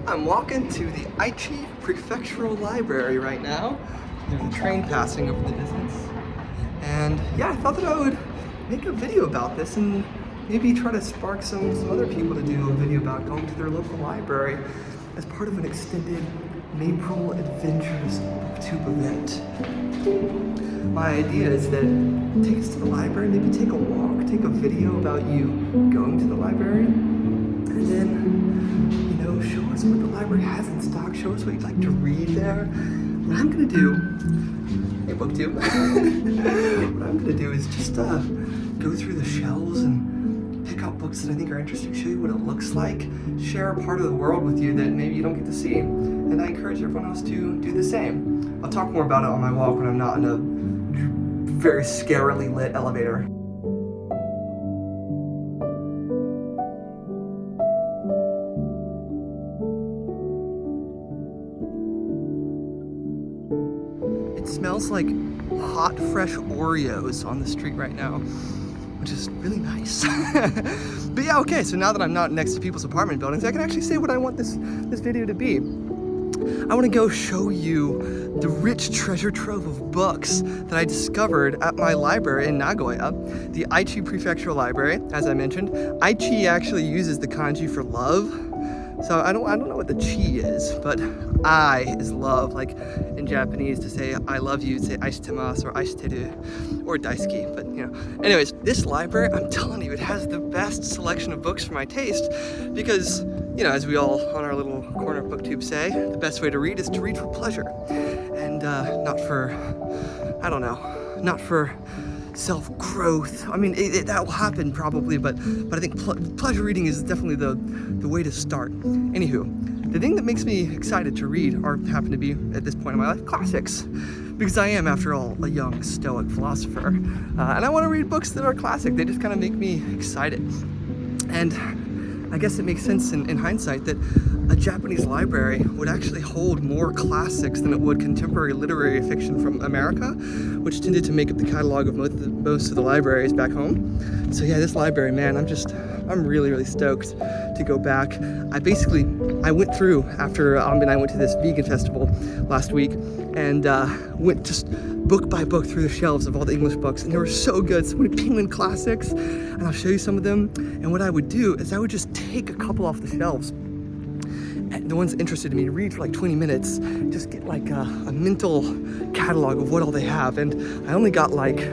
I'm walking to the Aichi Prefectural Library right now. There's a train passing over the distance. And yeah, I thought that I would make a video about this and maybe try to spark some other people to do a video about going to their local library as part of an extended April Adventures Booktube event. My idea is that take us to the library, maybe take a walk, take a video about you going to the library, and then, show us what the library has in stock, show us what you'd like to read there. What I'm gonna do, hey booktube, what I'm gonna do is just go through the shelves and pick out books that I think are interesting, show you what it looks like, share a part of the world with you that maybe you don't get to see. And I encourage everyone else to do the same. I'll talk more about it on my walk when I'm not in a very scarily lit elevator. It smells like hot, fresh Oreos on the street right now, which is really nice. But yeah, okay, so now that I'm not next to people's apartment buildings, I can actually say what I want this video to be. I want to go show you the rich treasure trove of books that I discovered at my library in Nagoya, the Aichi Prefectural Library, as I mentioned. Aichi actually uses the kanji for love. So I don't know what the chi is, but I is love. Like in Japanese, to say I love you, say aishitemasu or aishiteru or daisuki. But anyways, this library, I'm telling you, it has the best selection of books for my taste because, as we all on our little corner of booktube say, the best way to read is to read for pleasure and not for, not for self-growth. I mean, that will happen probably, but I think pleasure reading is definitely the way to start. Anywho, the thing that makes me excited to read happen to be, at this point in my life, classics. Because I am, after all, a young Stoic philosopher. And I want to read books that are classic. They just kind of make me excited. And I guess it makes sense in hindsight that a Japanese library would actually hold more classics than it would contemporary literary fiction from America, which tended to make up the catalog of most of the libraries back home. So yeah, this library, man, I'm really, really stoked to go back. I went through after I went to this vegan festival last week and went just book by book through the shelves of all the English books, and they were so good. So many Penguin classics, and I'll show you some of them. And what I would do is I would just take a couple off the shelves, and the ones that interested me, read for like 20 minutes, just get like a mental catalog of what all they have. And I only got like,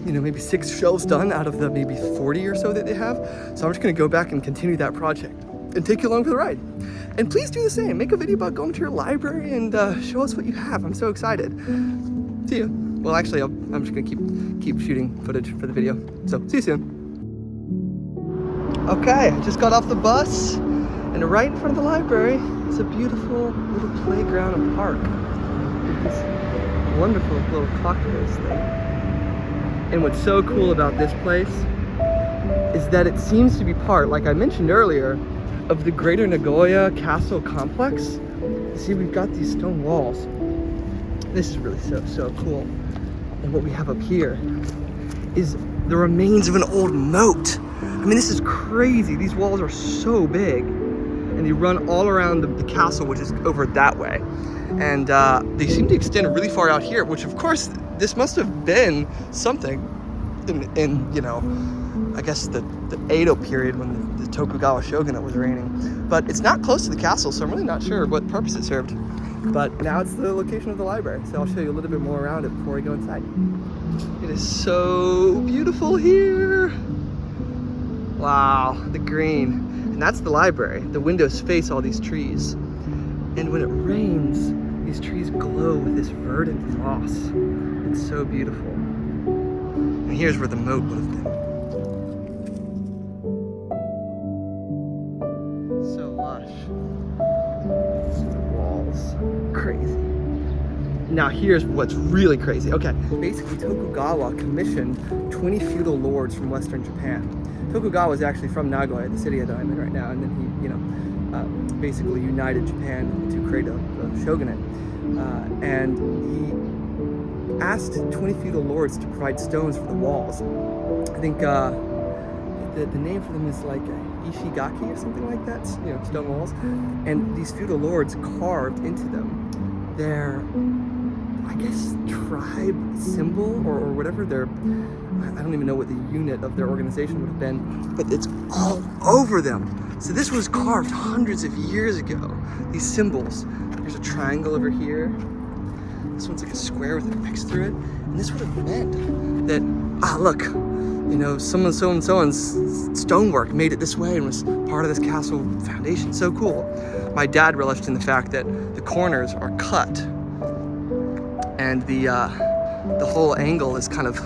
maybe 6 shelves done out of the maybe 40 or so that they have. So I'm just gonna go back and continue that project and take you along for the ride. And please do the same. Make a video about going to your library and show us what you have. I'm so excited. See you. Well, actually, I'm just gonna keep shooting footage for the video. So see you soon. Okay, I just got off the bus, and right in front of the library is a beautiful little playground and park with this wonderful little clock face thing. And what's so cool about this place is that it seems to be part, like I mentioned earlier, of the Greater Nagoya Castle complex. See, we've got these stone walls. This is really so cool. And what we have up here is the remains of an old moat. I mean, this is crazy. These walls are so big, and they run all around the castle, which is over that way. And they seem to extend really far out here, which of course, this must have been something in I guess the Edo period when the Tokugawa shogunate was reigning. But it's not close to the castle, so I'm really not sure what purpose it served. But now it's the location of the library, so I'll show you a little bit more around it before we go inside. It is so beautiful here. Wow, the green. And that's the library. The windows face all these trees. And when it rains, these trees glow with this verdant moss. It's so beautiful. And here's where the moat would have been. So lush. The walls. Crazy. Now here's what's really crazy. Okay, basically Tokugawa commissioned 20 feudal lords from Western Japan. Tokugawa is actually from Nagoya, the city that I'm in right now, and then he, basically united Japan to create a shogunate. And he asked 20 feudal lords to provide stones for the walls. I think the name for them is like Ishigaki or something like that, you know, stone walls. And these feudal lords carved into them their, I guess, tribe symbol or whatever their, I don't even know what the unit of their organization would have been, but it's all over them. So this was carved hundreds of years ago, these symbols. There's a triangle over here. This one's like a square with an X through it. And this would have meant that, look, you know, someone so-and-so's stonework made it this way and was part of this castle foundation. So cool. My dad relished in the fact that the corners are cut and the whole angle is kind of,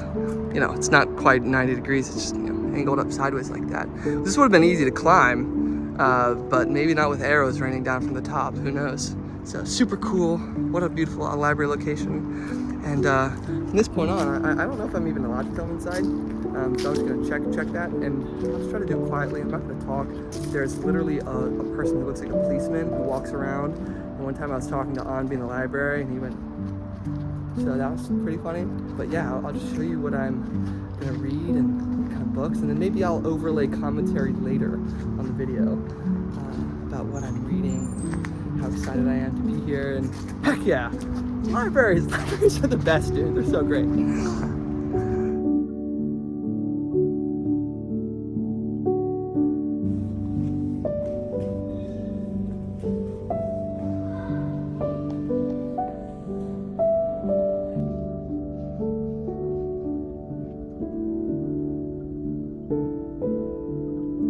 you know, it's not quite 90 degrees, it's just, you know, angled up sideways like that. This would have been easy to climb, but maybe not with arrows raining down from the top, who knows. So super cool, what a beautiful library location. And from this point on, I don't know if I'm even allowed to film inside, so I'm just gonna check that, and I'll just try to do it quietly. I'm not gonna talk. There's literally a person who looks like a policeman who walks around, and one time I was talking to Anbi in the library, and he went, so that was pretty funny. But yeah, I'll just show you what I'm gonna read and what kind of books, and then maybe I'll overlay commentary later on the video about what I'm reading, how excited I am to be here, and heck yeah, libraries are the best, dude. They're so great.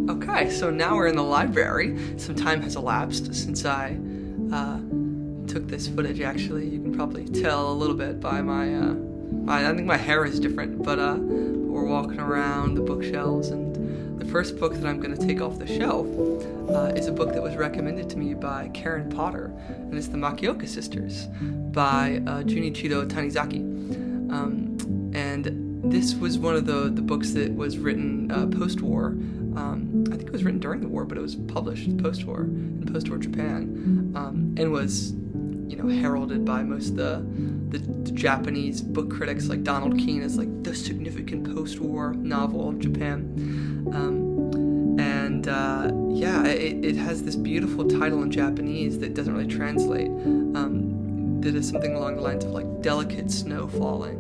Okay, so now we're in the library. Some time has elapsed since I took this footage, actually. You can probably tell a little bit by my, I think my hair is different, but we're walking around the bookshelves, and the first book that I'm going to take off the shelf is a book that was recommended to me by Karen Potter, and it's The Makioka Sisters by Junichiro Tanizaki. And this was one of the books that was written post-war. I think it was written during the war, but it was published post-war in post-war Japan, and was, you know, heralded by most of the Japanese book critics like Donald Keene as like the significant post-war novel of Japan. Yeah, it has this beautiful title in Japanese that doesn't really translate. That is something along the lines of like delicate snow falling.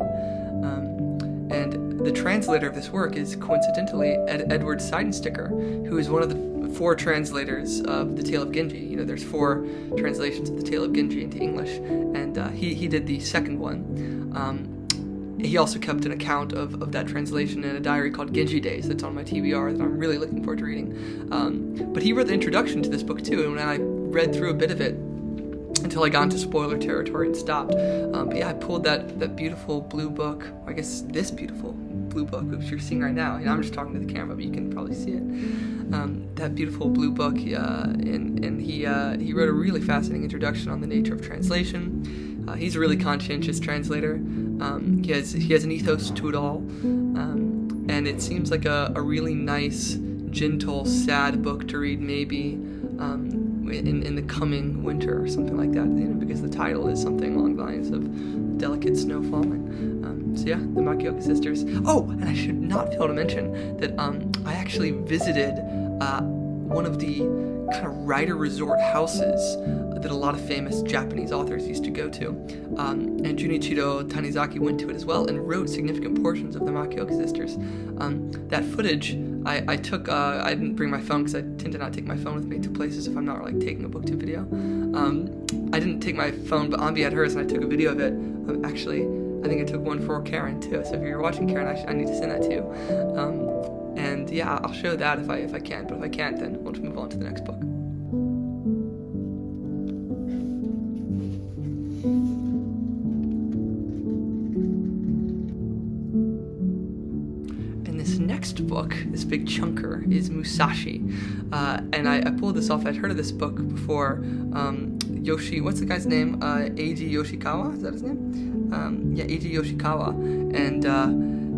And the translator of this work is coincidentally Edward Seidensticker, who is one of the 4 translators of The Tale of Genji. You know, there's 4 translations of The Tale of Genji into English, and he did the second one. He also kept an account of that translation in a diary called Genji Days that's on my TBR that I'm really looking forward to reading. But he wrote the introduction to this book too, and when I read through a bit of it, until I got into spoiler territory and stopped. But yeah, I pulled that beautiful blue book, or I guess this beautiful blue book, which you're seeing right now. You know, I'm just talking to the camera, but you can probably see it. That beautiful blue book, and he wrote a really fascinating introduction on the nature of translation. He's a really conscientious translator. He has an ethos to it all, and it seems like a really nice, gentle, sad book to read, maybe. In the coming winter or something like that, you know, because the title is something along the lines of delicate snow falling. So yeah, the Makioka Sisters. Oh, and I should not fail to mention that I actually visited one of the kind of writer resort houses that a lot of famous Japanese authors used to go to. And Junichiro Tanizaki went to it as well and wrote significant portions of the Makioka Sisters. That footage I took, I didn't bring my phone because I tend to not take my phone with me to places if I'm not like taking a booktube video. I didn't take my phone, but Anbi had hers and I took a video of it. Actually, I think I took one for Karen too, so if you're watching Karen, I need to send that to you. And yeah, I'll show that if I can, but if I can't, then we'll just move on to the next book. Next book, this big chunker, is Musashi, and I pulled this off. I'd heard of this book before. What's the guy's name? Eiji Yoshikawa, is that his name? Yeah, Eiji Yoshikawa, and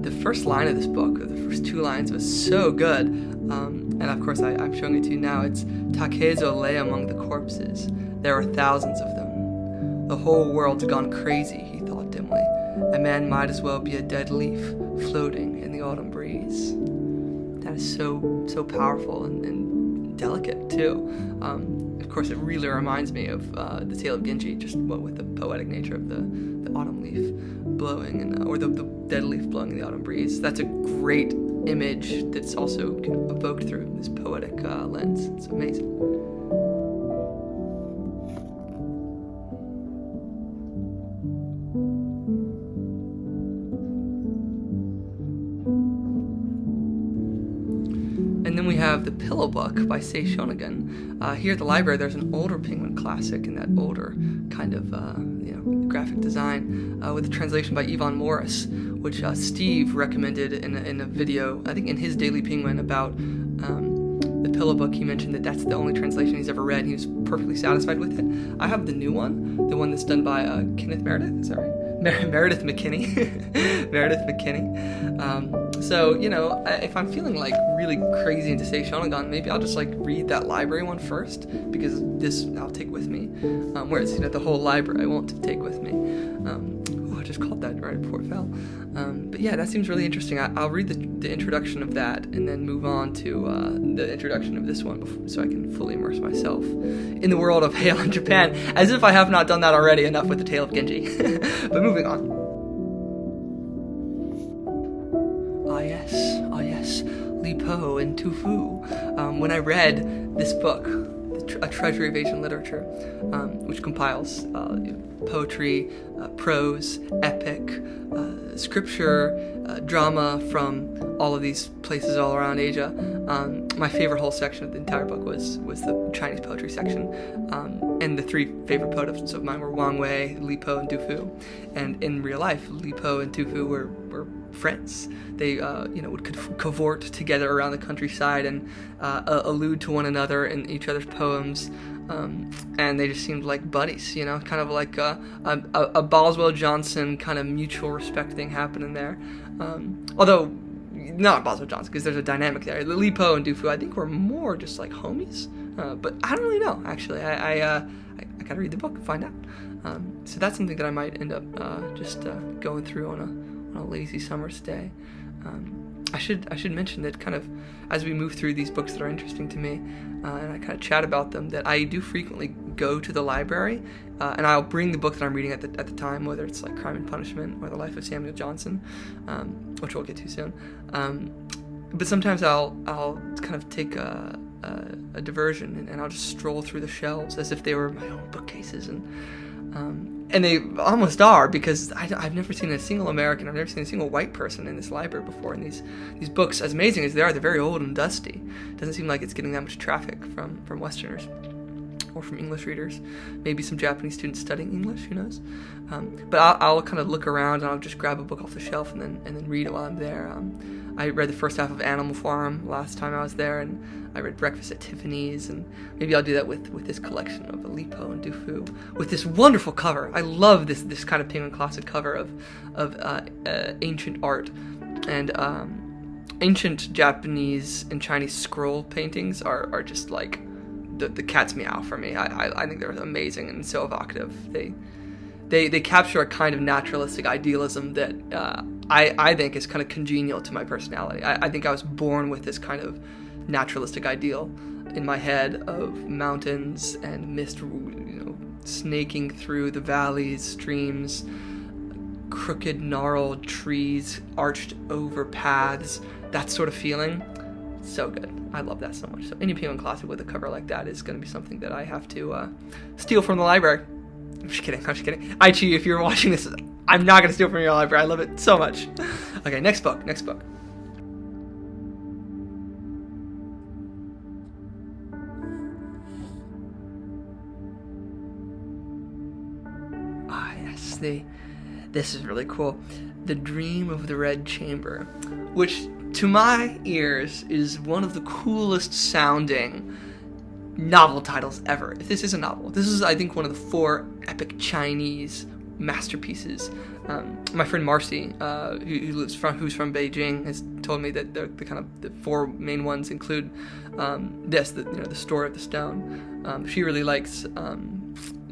the first line of this book, or the first 2 lines, was so good, and of course I'm showing it to you now. It's Takezo lay among the corpses. There are thousands of them. The whole world's gone crazy, he thought dimly. A man might as well be a dead leaf floating in the autumn breeze. That is so powerful and delicate too. Of course, it really reminds me of the Tale of Genji, just what with the poetic nature of the autumn leaf blowing, and or the dead leaf blowing in the autumn breeze. That's a great image that's also evoked through this poetic lens. It's amazing. And then we have The Pillow Book by Sei Shonagon. Here at the library, there's an older Penguin classic in that older kind of graphic design with a translation by Yvonne Morris, which Steve recommended in a video, I think in his Daily Penguin, about The Pillow Book. He mentioned that that's the only translation he's ever read, and he was perfectly satisfied with it. I have the new one, the one that's done by Kenneth Meredith, is that right? Meredith McKinney. Meredith McKinney. So, if I'm feeling like really crazy into Sei Shonagon, maybe I'll just like read that library one first, because this I'll take with me. Whereas, the whole library I won't take with me. I just called that right before it fell. But yeah, that seems really interesting. I'll read the introduction of that and then move on to the introduction of this one so I can fully immerse myself in the world of Heian in Japan, as if I have not done that already enough with the Tale of Genji. But moving on. Ah yes, Li Po and Tu Fu. When I read this book, A Treasury of Asian Literature, which compiles poetry, prose, epic, scripture, drama from all of these places all around Asia. My favorite whole section of the entire book was the Chinese poetry section. And the three favorite poets of mine were Wang Wei, Li Po, and Du Fu. And in real life, Li Po and Du Fu were friends. They would cavort together around the countryside and allude to one another in each other's poems, and they just seemed like buddies, kind of like a Boswell-Johnson kind of mutual respect thing happening there. Although not Boswell-Johnson, because there's a dynamic there. Li Po and Du Fu, I think, were more just like homies, but I don't really know, actually. I gotta read the book and find out. So that's something that I might end up just going through on a lazy summer's day. I should mention that kind of as we move through these books that are interesting to me, and I kind of chat about them, that I do frequently go to the library, and I'll bring the book that I'm reading at the time, whether it's like Crime and Punishment or The Life of Samuel Johnson, which we'll get to soon. But sometimes I'll kind of take a diversion, and I'll just stroll through the shelves as if they were my own bookcases, and they almost are, because I've never seen a single American, I've never seen a single white person in this library before. And these books, as amazing as they are, they're very old and dusty. It doesn't seem like it's getting that much traffic from Westerners or from English readers. Maybe some Japanese students studying English, who knows? But I'll kind of look around, and I'll just grab a book off the shelf and then read it while I'm there. I read the first half of Animal Farm last time I was there, and I read Breakfast at Tiffany's, and maybe I'll do that with this collection of Li Po and Du Fu, with this wonderful cover. I love this kind of Penguin Classic cover of ancient art, and ancient Japanese and Chinese scroll paintings are just like the cat's meow for me. I think they're amazing and so evocative. They capture a kind of naturalistic idealism that I think is kind of congenial to my personality. I think I was born with this kind of naturalistic ideal in my head of mountains and mist, snaking through the valleys, streams, crooked, gnarled trees arched over paths, that sort of feeling. So good. I love that so much. So any Penguin Classic with a cover like that is going to be something that I have to steal from the library. I'm just kidding. Aichi, if you're watching this, I'm not going to steal from your library. I love it so much. Okay, next book. Ah, yes, this is really cool. The Dream of the Red Chamber, which to my ears is one of the coolest sounding novel titles ever. If this is a novel, this is, I think, one of the 4 epic Chinese masterpieces. My friend Marcy, who's from Beijing, has told me that the 4 main ones include the Story of the Stone. She really likes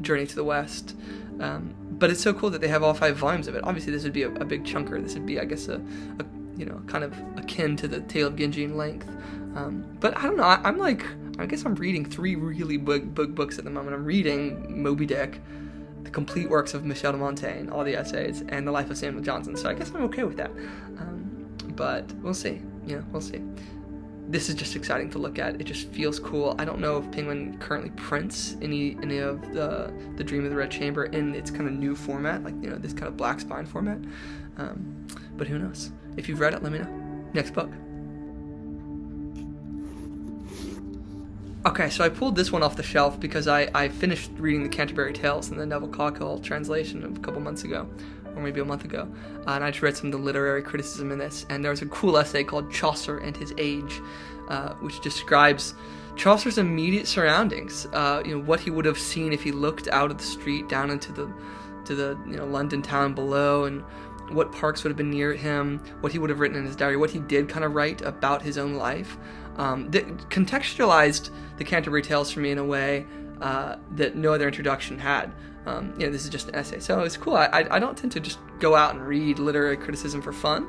Journey to the West. But it's so cool that they have all 5 volumes of it. Obviously, this would be a big chunker. This would be, I guess, a kind of akin to the Tale of Genji in length. But I don't know. I guess I'm reading 3 really big books at the moment. I'm reading Moby Dick, the complete works of Michel de Montaigne, all the essays, and the life of Samuel Johnson. So I guess I'm okay with that. But we'll see. We'll see. This is just exciting to look at. It just feels cool. I don't know if Penguin currently prints any of the Dream of the Red Chamber in its kind of new format, like, this kind of black spine format. But who knows? If you've read it, let me know. Next book. Okay, so I pulled this one off the shelf because I finished reading the Canterbury Tales in the Neville Coghill translation a couple months ago, or maybe a month ago, and I just read some of the literary criticism in this, and there was a cool essay called Chaucer and His Age, which describes Chaucer's immediate surroundings, what he would have seen if he looked out of the street down into the London town below, and what parks would have been near him, what he would have written in his diary, what he did kind of write about his own life. That contextualized the Canterbury Tales for me in a way that no other introduction had. This is just an essay, so it's cool. I don't tend to just go out and read literary criticism for fun,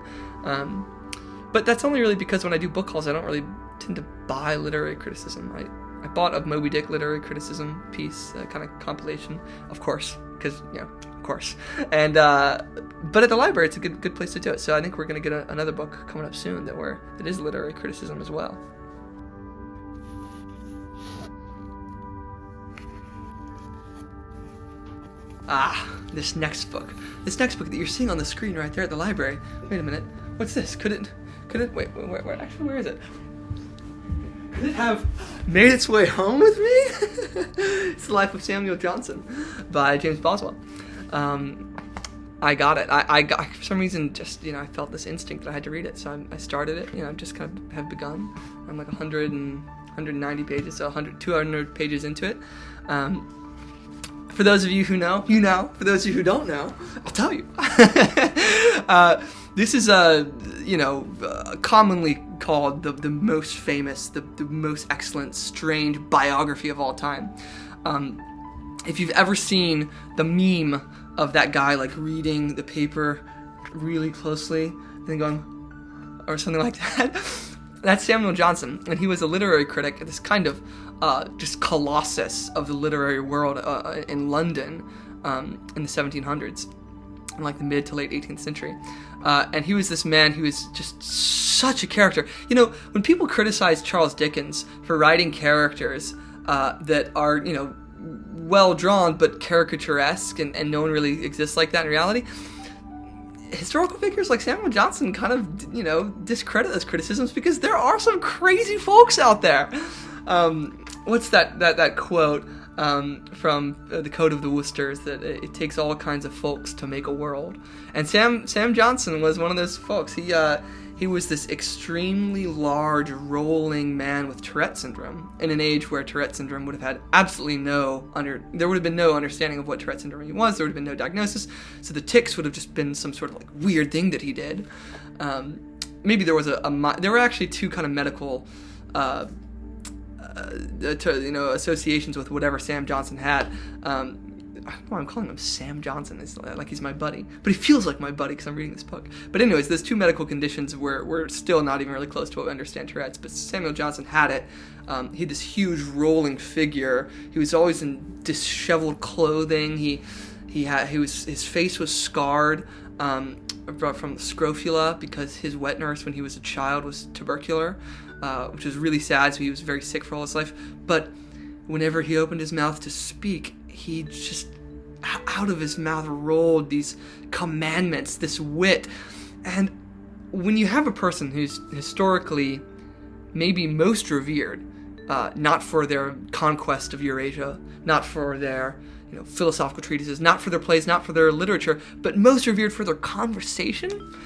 but that's only really because when I do book hauls, I don't really tend to buy literary criticism. I bought a Moby Dick literary criticism piece, kind of compilation, of course, because, of course. And but at the library, it's a good place to do it. So I think we're going to get another book coming up soon that is literary criticism as well. This next book that you're seeing on the screen right there at the library. Wait a minute, what's this? Could it? Wait, actually, where is it? Could it have made its way home with me? It's The Life of Samuel Johnson by James Boswell. I got it. I got, for some reason, just, I felt this instinct that I had to read it, so I started it. I just kind of have begun. I'm like 190 pages, so 200 pages into it. For those of you who know, you know. For those of you who don't know, I'll tell you. This is commonly called the most famous, the most excellent, strange biography of all time. If you've ever seen the meme of that guy like reading the paper really closely and then going, or something like that, that's Samuel Johnson, and he was a literary critic, this kind of just colossus of the literary world in London in the 1700s, in like the mid to late 18th century. And he was this man who was just such a character. When people criticize Charles Dickens for writing characters that are, well drawn but caricaturesque, and no one really exists like that in reality, historical figures like Samuel Johnson kind of, discredit those criticisms because there are some crazy folks out there. What's that quote from the Code of the Woosters, that it takes all kinds of folks to make a world? And Sam Johnson was one of those folks. He was this extremely large, rolling man with Tourette syndrome in an age where Tourette syndrome would have had absolutely there would have been no understanding of what Tourette syndrome was. There would have been no diagnosis. So the tics would have just been some sort of like weird thing that he did. Maybe there was there were actually two kind of medical associations with whatever Sam Johnson had. I don't know why I'm calling him Sam Johnson. It's like he's my buddy. But he feels like my buddy because I'm reading this book. But anyways, those two medical conditions we're still not even really close to what we understand Tourette's. But Samuel Johnson had it. He had this huge rolling figure. He was always in disheveled clothing. His face was scarred from the scrofula because his wet nurse when he was a child was tubercular, which was really sad. So he was very sick for all his life. But whenever he opened his mouth to speak, he just, out of his mouth rolled these commandments, this wit. And when you have a person who's historically maybe most revered, not for their conquest of Eurasia, not for their philosophical treatises, not for their plays, not for their literature, but most revered for their conversation,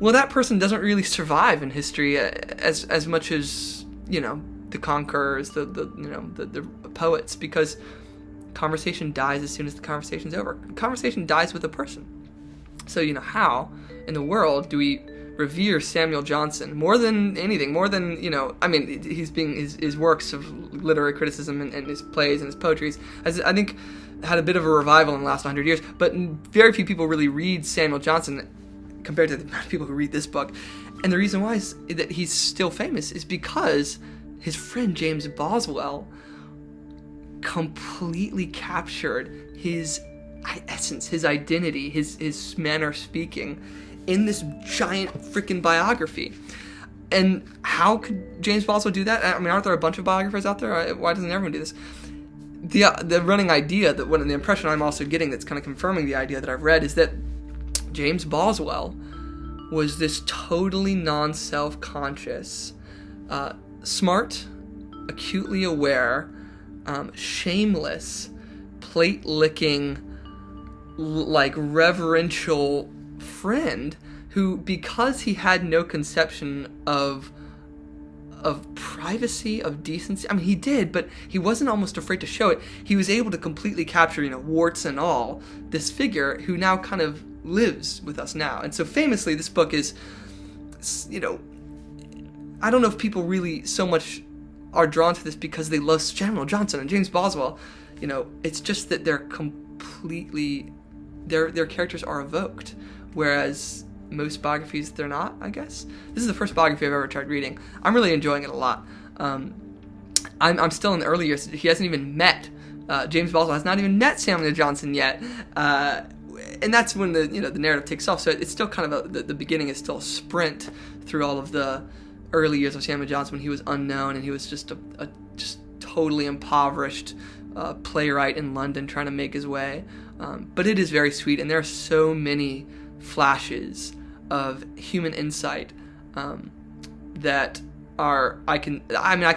well, that person doesn't really survive in history as much as the conquerors, the poets, because conversation dies as soon as the conversation's over. Conversation dies with a person. So, how in the world do we revere Samuel Johnson more than anything, more than, his works of literary criticism and his plays and his poetries, as I think had a bit of a revival in the last 100 years, but very few people really read Samuel Johnson compared to the amount of people who read this book. And the reason why is that he's still famous is because his friend James Boswell completely captured his essence, his identity, his manner of speaking in this giant freaking biography. And how could James Boswell do that? I mean, aren't there a bunch of biographers out there? Why doesn't everyone do this? The running idea, the impression I'm also getting that's kind of confirming the idea that I've read, is that James Boswell was this totally non-self-conscious, smart, acutely aware, shameless, plate-licking, like reverential friend who, because he had no conception of privacy, of decency, I mean, he did, but he wasn't almost afraid to show it. He was able to completely capture, warts and all, this figure who now kind of lives with us now. And so famously, this book is, I don't know if people really so much are drawn to this because they love Samuel Johnson and James Boswell. It's just that they're completely, their characters are evoked, whereas most biographies, they're not, I guess. This is the first biography I've ever tried reading. I'm really enjoying it a lot. I'm still in the early years. He hasn't even met, James Boswell has not even met Samuel Johnson yet. And that's when the narrative takes off. So it's still kind of the beginning is still a sprint through all of the early years of Samuel Johnson when he was unknown and he was just a just totally impoverished playwright in London trying to make his way. But it is very sweet, and there are so many flashes of human insight that are I can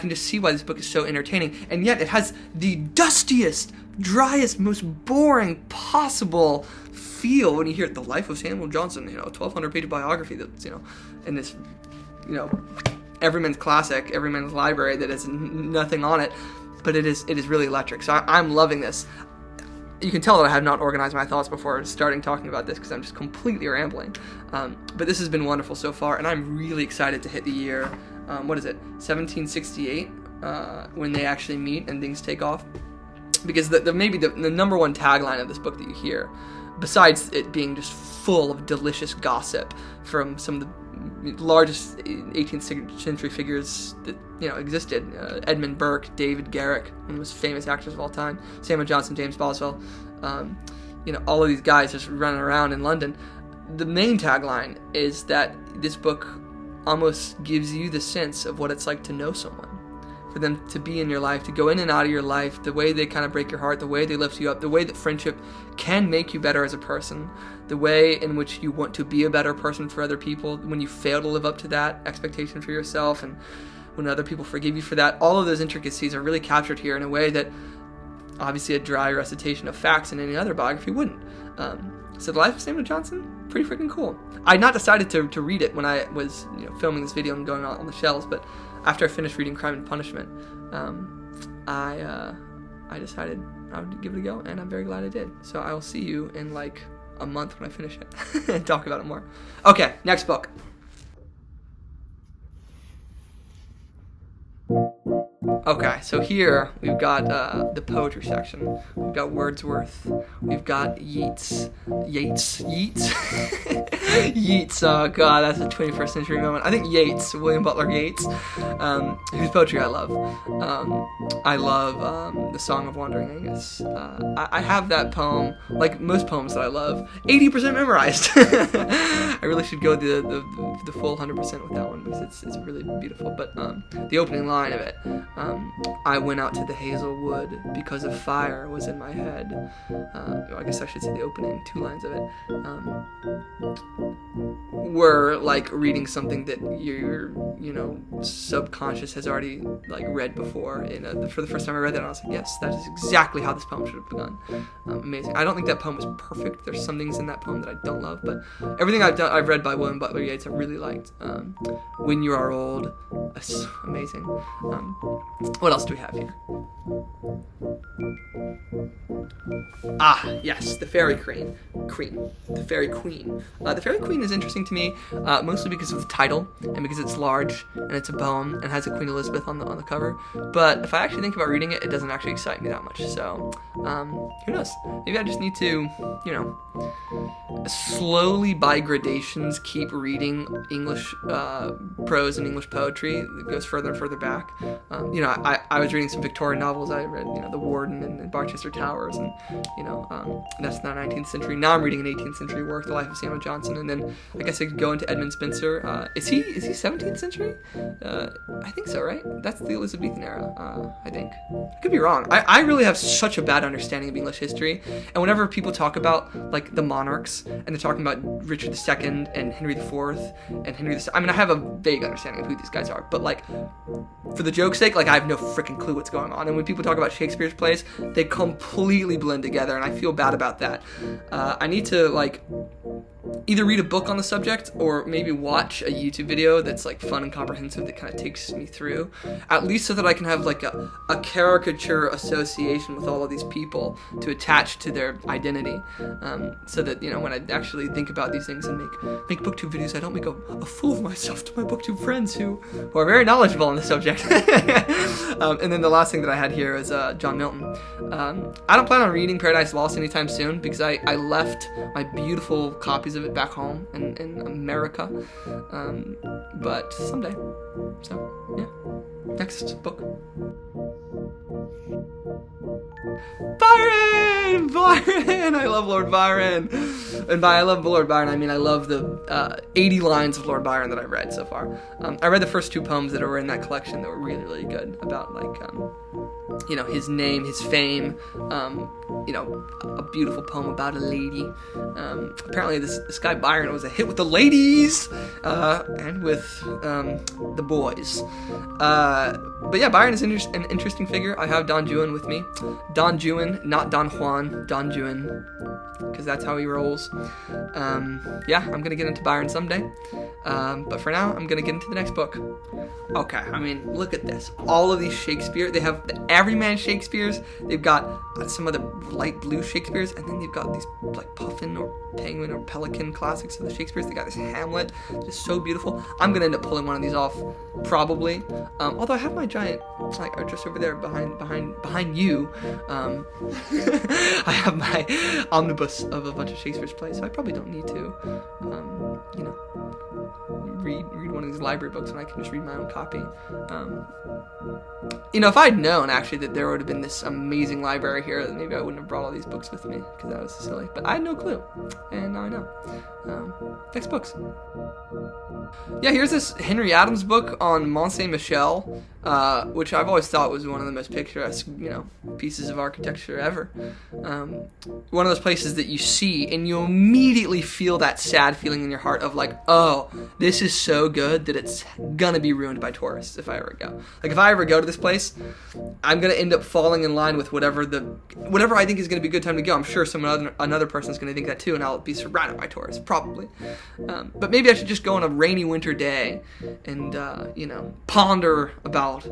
just see why this book is so entertaining, and yet it has the dustiest, driest, most boring possible feel when you hear the life of Samuel Johnson, 1,200-page biography that's in this everyman's classic, everyman's library that has nothing on it, but it is really electric. So I'm loving this. You can tell that I have not organized my thoughts before starting talking about this because I'm just completely rambling. But this has been wonderful so far, and I'm really excited to hit the year, 1768, when they actually meet and things take off. Because maybe the number one tagline of this book that you hear, besides it being just full of delicious gossip from some of the largest 18th century figures that existed, Edmund Burke, David Garrick, one of the most famous actors of all time, Samuel Johnson, James Boswell, all of these guys just running around in London. The main tagline is that this book almost gives you the sense of what it's like to know someone, for them to be in your life, to go in and out of your life, the way they kind of break your heart, the way they lift you up, the way that friendship can make you better as a person, the way in which you want to be a better person for other people, when you fail to live up to that expectation for yourself, and when other people forgive you for that. All of those intricacies are really captured here in a way that obviously a dry recitation of facts in any other biography wouldn't. So the life of Samuel Johnson, pretty freaking cool. I had not decided to read it when I was filming this video and going on the shelves, but after I finished reading Crime and Punishment, I decided I would give it a go, and I'm very glad I did. So I will see you in like a month when I finish it and talk about it more. Okay, next book. Okay, so here we've got the poetry section. We've got Wordsworth. We've got Yeats. Yeats, oh god, that's a 21st century moment. I think Yeats, William Butler Yeats, whose poetry I love. I love The Song of Wandering Aengus. I have that poem, like most poems that I love, 80% memorized. I really should go the full 100% with that one because it's really beautiful. But the opening line of it, I went out to the hazel wood because a fire was in my head. I guess I should say the opening 2 lines of it. Were like reading something that your subconscious has already like read before. For the first time I read that, I was like, yes, that is exactly how this poem should have begun. Amazing. I don't think that poem was perfect. There's some things in that poem that I don't love, but everything I've read by William Butler Yeats I really liked. When You Are Old, amazing. What else do we have here? Yes, the Fairy Queen. The Fairy Queen. The Fairy Queen is interesting to me, mostly because of the title and because it's large and it's a poem and has a Queen Elizabeth on the cover. But if I actually think about reading it, it doesn't actually excite me that much. So who knows? Maybe I just need to, slowly by gradations keep reading English prose and English poetry. It goes further and further back. I was reading some Victorian novels. I read, The Warden and Barchester Towers, and that's the 19th century. Now I'm reading an 18th century work, The Life of Samuel Johnson, and then I guess I could go into Edmund Spenser. Is he 17th century? I think so, right? That's the Elizabethan era. I think. I could be wrong. I really have such a bad understanding of English history, and whenever people talk about like the monarchs and they're talking about Richard II and Henry IV and Henry VI, I have a vague understanding of who these guys are, but like for the joke's sake, like I have no freaking clue what's going on. And when people talk about Shakespeare's plays, they completely blend together, and I feel bad about that. I need to like either read a book on the subject or maybe watch a YouTube video that's like fun and comprehensive that kind of takes me through, at least so that I can have like a caricature association with all of these people to attach to their identity, so that when I actually think about these things and make booktube videos, I don't make a fool of myself to my booktube friends who are very knowledgeable on the subject. And then the last thing that I had here is John Milton. I don't plan on reading Paradise Lost anytime soon because I left my beautiful copies of it back home in America, but someday. So yeah, next book. Byron! I love Lord Byron. And by I love Lord Byron, I mean I love the 80 lines of Lord Byron that I've read so far. I read the first 2 poems that were in that collection that were really, really good about like his name, his fame, a beautiful poem about a lady. Apparently this guy Byron was a hit with the ladies, and with the boys. But yeah, Byron is an interesting figure. I have Don Juan with me. Don Juan, not Don Juan, Don Juan, because that's how he rolls. Yeah, I'm gonna get into Byron someday. But for now, I'm gonna get into the next book. Okay, look at this. All of these Shakespeare, they have the Everyman Shakespeares, they've got some of the light blue Shakespeares, and then they've got these like Puffin or Penguin or Pelican classics of the Shakespeares. They got this Hamlet, just so beautiful. I'm gonna end up pulling one of these off, probably. Although I have my giant, like, just over there behind you. I have my omnibus of a bunch of Shakespeare's plays, so I probably don't need to, read one of these library books when I can just read my own copy. If I'd known actually that there would have been this amazing library here, then maybe I wouldn't have brought all these books with me, because that was silly. But I had no clue, and now I know. Next books. Yeah, here's this Henry Adams book on Mont Saint Michel, which I've always thought was one of the most picturesque, pieces of architecture ever. One of those places that you see and you immediately feel that sad feeling in your heart of like, oh, this is so good that it's gonna be ruined by tourists if I ever go. Like if I ever go to this place, I'm gonna end up falling in line with whatever I think is gonna be a good time to go. I'm sure another person's gonna think that too, and I'll be surrounded by tourists probably. But maybe I should just go on a rainy winter day and ponder about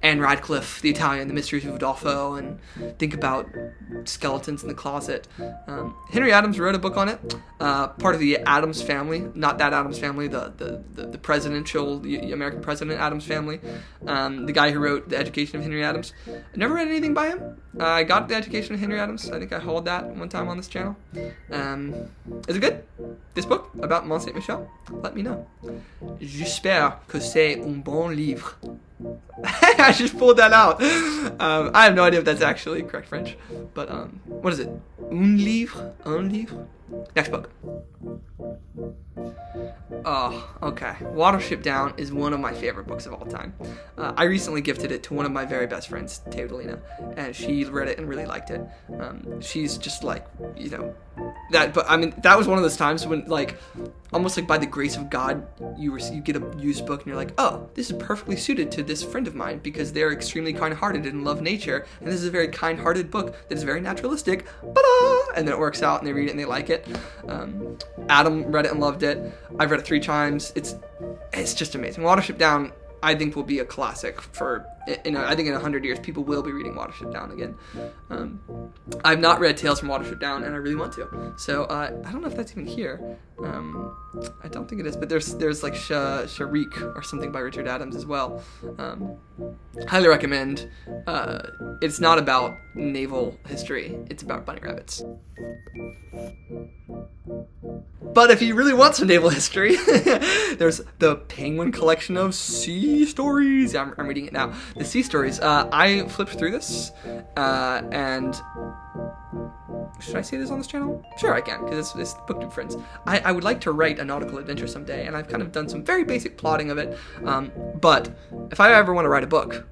Anne Radcliffe, the Italian, the Mysteries of Udolpho, and think about skeletons in the closet. Henry Adams wrote a book on it, part of the Adams family, not that Adams family, the presidential, the American president Adams family, the guy who wrote The Education of Henry Adams. I never read anything by him. I got The Education of Henry Adams. I think I hauled that one time on this channel. Is it good? This book about Mont Saint Michel? Let me know. J'espère que c'est un bon livre. I just pulled that out. I have no idea if that's actually correct French, but what is it? Un livre? Un livre? Next book. Oh, okay. Watership Down is one of my favorite books of all time. I recently gifted it to one of my very best friends, Taylorina, and she read it and really liked it. She's just like, that, but that was one of those times when, like, almost like by the grace of God, you get a used book and you're like, oh, this is perfectly suited to this friend of mine because they're extremely kind-hearted and love nature, and this is a very kind-hearted book that is very naturalistic, and then it works out and they read it and they like it. Adam read it and loved it. I've read it 3 times. It's just amazing. Watership Down, I think, will be a classic for I think in 100 years, people will be reading Watership Down again. I've not read Tales from Watership Down, and I really want to. So I don't know if that's even here. I don't think it is, but there's like Sharik or something by Richard Adams as well. Highly recommend. It's not about naval history. It's about bunny rabbits. But if you really want some naval history, there's the Penguin collection of sea stories. I'm reading it now. The sea stories. I flipped through this, and should I say this on this channel? Sure, I can, because it's BookTube Friends. I would like to write a nautical adventure someday, and I've kind of done some very basic plotting of it. But if I ever want to write a book,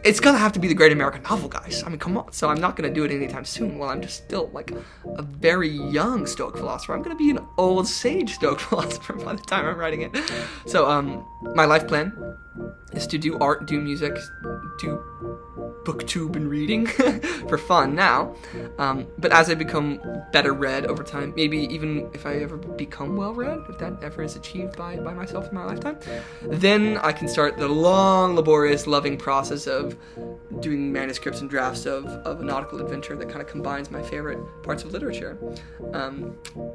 it's gonna have to be the Great American Novel, guys. I mean, come on. So I'm not gonna do it anytime soon while I'm just still like a very young Stoic philosopher. I'm gonna be an old sage Stoic philosopher by the time I'm writing it. So my life plan is to do art, do music, do booktube and reading for fun now. But as I become better read over time, maybe even if I ever become well read, if that ever is achieved by myself in my lifetime, then I can start the long, laborious, loving process of doing manuscripts and drafts of a nautical adventure that kind of combines my favorite parts of literature.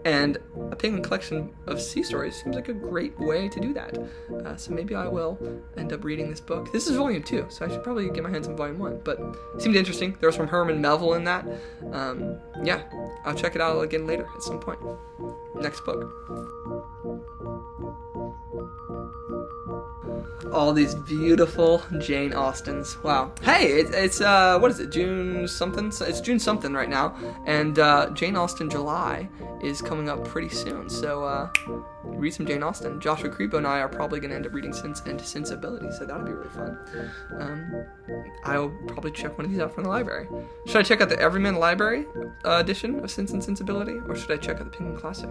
And a Penguin collection of sea stories seems like a great way to do that. So maybe I will end up reading this book. This is volume 2, so I should probably get my hands on volume 1, but it seemed interesting. There was some Herman Melville in that. Yeah, I'll check it out again later at some point. Next book. All these beautiful Jane Austens. Wow. Hey, it's what is it? June something? It's June something right now, and Jane Austen July is coming up pretty soon. So read some Jane Austen. Joshua Crebo and I are probably going to end up reading Sense and Sensibility, so that'll be really fun. I'll probably check one of these out from the library. Should I check out the Everyman Library edition of Sense and Sensibility, or should I check out the Penguin Classic?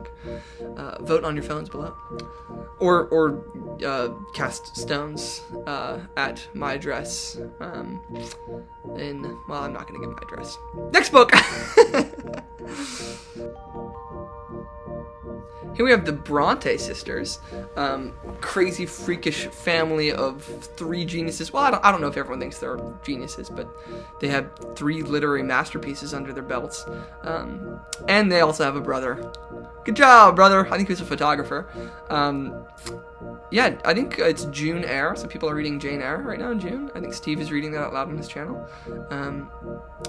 Vote on your phones below, or cast stones at my address. I'm not going to give my address. Next book. Here we have the Bronte sisters, crazy, freakish family of 3 geniuses. Well, I don't know if everyone thinks they're geniuses, but they have 3 literary masterpieces under their belts, and they also have a brother. Good job, brother. I think he was a photographer. Yeah, I think it's June Eyre, so people are reading Jane Eyre right now in June. I think Steve is reading that out loud on his channel.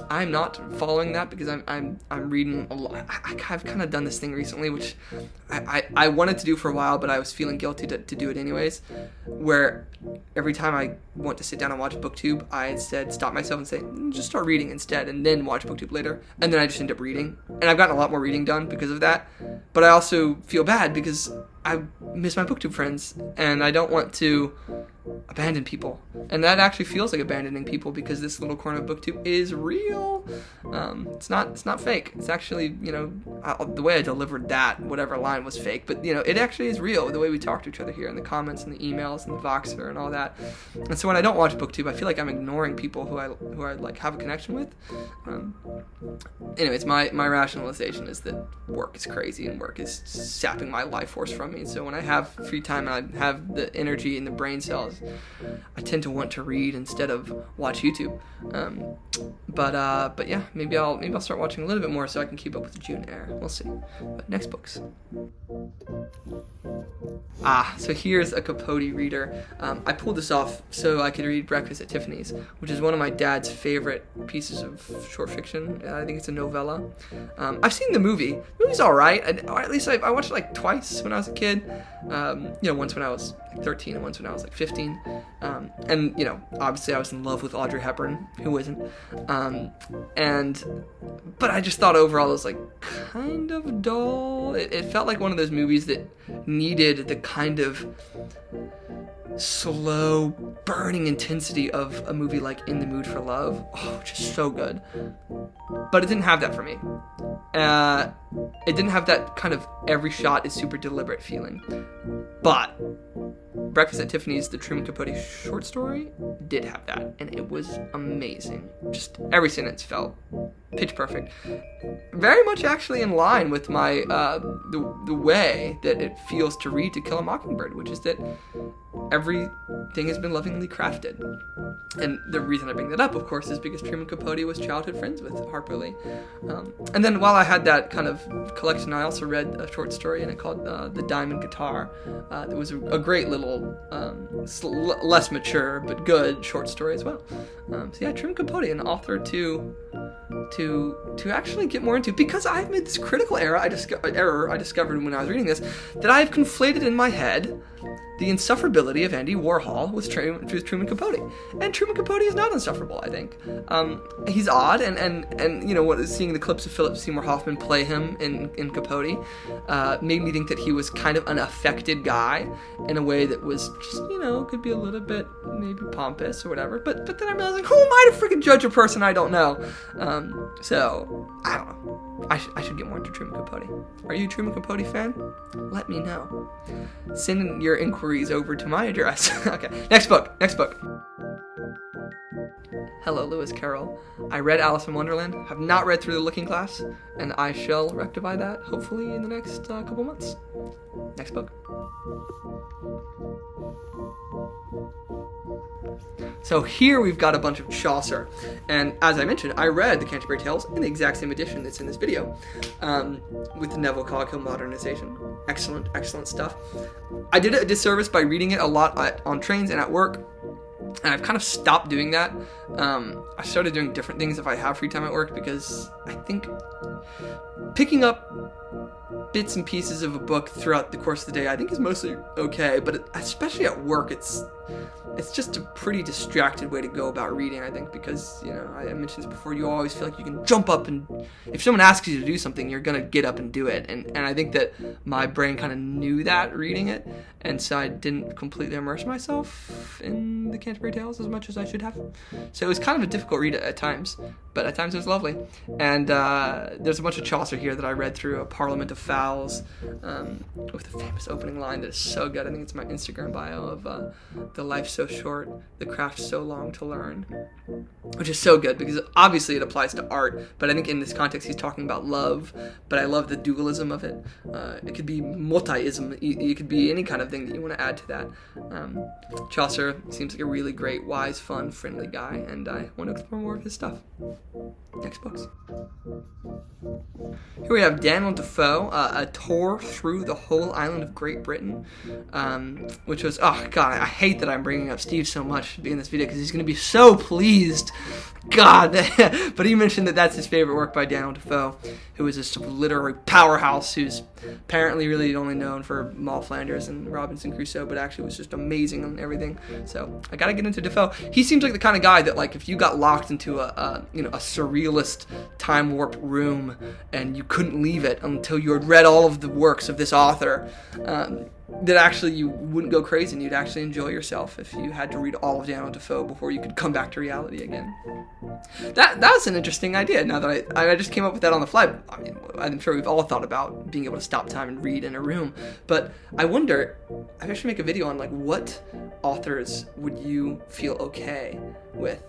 I'm not following that because I'm reading a lot. I've kind of done this thing recently, which I wanted to do for a while, but I was feeling guilty to do it anyways, where every time I want to sit down and watch BookTube, I instead stop myself and say, just start reading instead, and then watch BookTube later, and then I just end up reading. And I've gotten a lot more reading done because of that, but I also feel bad because I miss my BookTube friends, and I don't want to abandon people. And that actually feels like abandoning people because this little corner of BookTube is real. It's not fake. It's actually, the way I delivered that, whatever line was fake, but it actually is real, the way we talk to each other here in the comments and the emails and the Voxer and all that. And so when I don't watch BookTube, I feel like I'm ignoring people who I like have a connection with. Anyways, my rationalization is that work is crazy and work is sapping my life force from me. So when I have free time and I have the energy and the brain cells, I tend to want to read instead of watch YouTube. But yeah, maybe I'll start watching a little bit more so I can keep up with June Eyre. We'll see. But next books. So here's a Capote reader. I pulled this off so I could read Breakfast at Tiffany's, which is one of my dad's favorite pieces of short fiction. I think it's a novella. I've seen the movie. The movie's alright, or at least I watched it like twice when I was a kid. Once when I was 13 and once when I was like 15. And obviously I was in love with Audrey Hepburn. Who isn't? But I just thought overall it was like kind of dull. It felt like one of those movies that needed the kind of slow burning intensity of a movie like In the Mood for Love. Just so good. But it didn't have that for me. It didn't have that kind of every shot is super deliberate feeling. But Breakfast at Tiffany's, the Truman Capote short story, did have that, and it was amazing. Just every sentence felt Pitch Perfect. Very much actually in line with my the way that it feels to read To Kill a Mockingbird, which is that everything has been lovingly crafted. And the reason I bring that up, of course, is because Truman Capote was childhood friends with Harper Lee. And then while I had that kind of collection, I also read a short story in it called The Diamond Guitar. It was a great little, less mature but good short story as well. So yeah, Truman Capote, an author to actually get more into, because I've made this critical error I discovered when I was reading this, that I've conflated in my head the insufferability of Andy Warhol with Truman Capote. And Truman Capote is not insufferable, I think. He's odd, and you know, seeing the clips of Philip Seymour Hoffman play him in Capote made me think that he was kind of an affected guy in a way that was just, you know, could be a little bit maybe pompous or whatever. But then I realized, like, who am I to freaking judge a person I don't know? So, I don't know. I should get more into Truman Capote. Are you a Truman Capote fan? Let me know. Send your inquiries over to my address. Okay, next book. Hello, Lewis Carroll. I read Alice in Wonderland, have not read Through the Looking Glass, and I shall rectify that, hopefully, in the next couple months. Next book. So here we've got a bunch of Chaucer, and as I mentioned, I read the Canterbury Tales in the exact same edition that's in this video, with the Neville Coghill modernization. Excellent stuff. I did it a disservice by reading it a lot on trains and at work, and I've kind of stopped doing that. I started doing different things if I have free time at work, because I think picking up bits and pieces of a book throughout the course of the day I think is mostly okay, but especially at work it's just a pretty distracted way to go about reading, I think, because, you know, I mentioned this before, you always feel like you can jump up, and if someone asks you to do something, you're gonna get up and do it, and I think that my brain kind of knew that reading it, and so I didn't completely immerse myself in the Canterbury Tales as much as I should have. So it was kind of a difficult read at times, but at times it was lovely. And there's a bunch of Chaucer here that I read through, A Parliament of Fowls, with the famous opening line that is so good. I think it's my Instagram bio of the life so short, the craft so long to learn, which is so good because obviously it applies to art, but I think in this context he's talking about love, but I love the dualism of it. It could be multi-ism, it could be any kind of thing that you want to add to that. Chaucer seems like a really great, wise, fun, friendly guy, and I want to explore more of his stuff. Next books. Here we have Daniel Defoe, A Tour Through the Whole Island of Great Britain, which was, oh god, I hate that I'm bringing up Steve so much to be in this video because he's going to be so pleased. God, but he mentioned that that's his favorite work by Daniel Defoe, who is this literary powerhouse who's apparently really only known for Moll Flanders and Robinson Crusoe, but actually was just amazing on everything. So I gotta get into Defoe. He seems like the kind of guy that, like, if you got locked into a surrealist time warp room and you couldn't leave it until you had read all of the works of this author, that actually you wouldn't go crazy and you'd actually enjoy yourself if you had to read all of Daniel Defoe before you could come back to reality again. That was an interesting idea. Now that I just came up with that on the fly. I mean, I'm sure we've all thought about being able to stop time and read in a room, but I wonder, I should make a video on, like, what authors would you feel okay with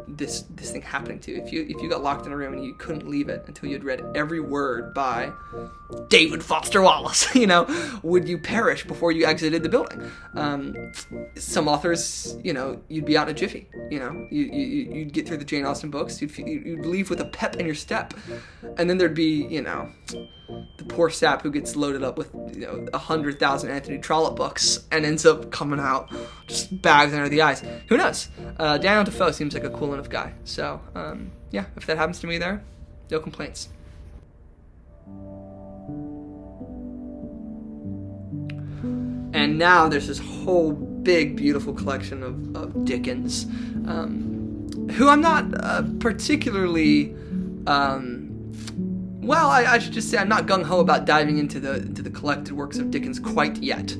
this thing happening to? If you got locked in a room and you couldn't leave it until you'd read every word by David Foster Wallace, would you perish before you exited the building? Some authors, you'd be out in a jiffy. You'd get through the Jane Austen books. You'd leave with a pep in your step, and then there'd be, the poor sap who gets loaded up with 100,000 Anthony Trollope books and ends up coming out just bags under the eyes. Who knows? Daniel Defoe seems like a cool enough guy. So yeah, if that happens to me there, no complaints. And now there's this whole big, beautiful collection of Dickens, who I'm not particularly, I should just say I'm not gung-ho about diving into the collected works of Dickens quite yet.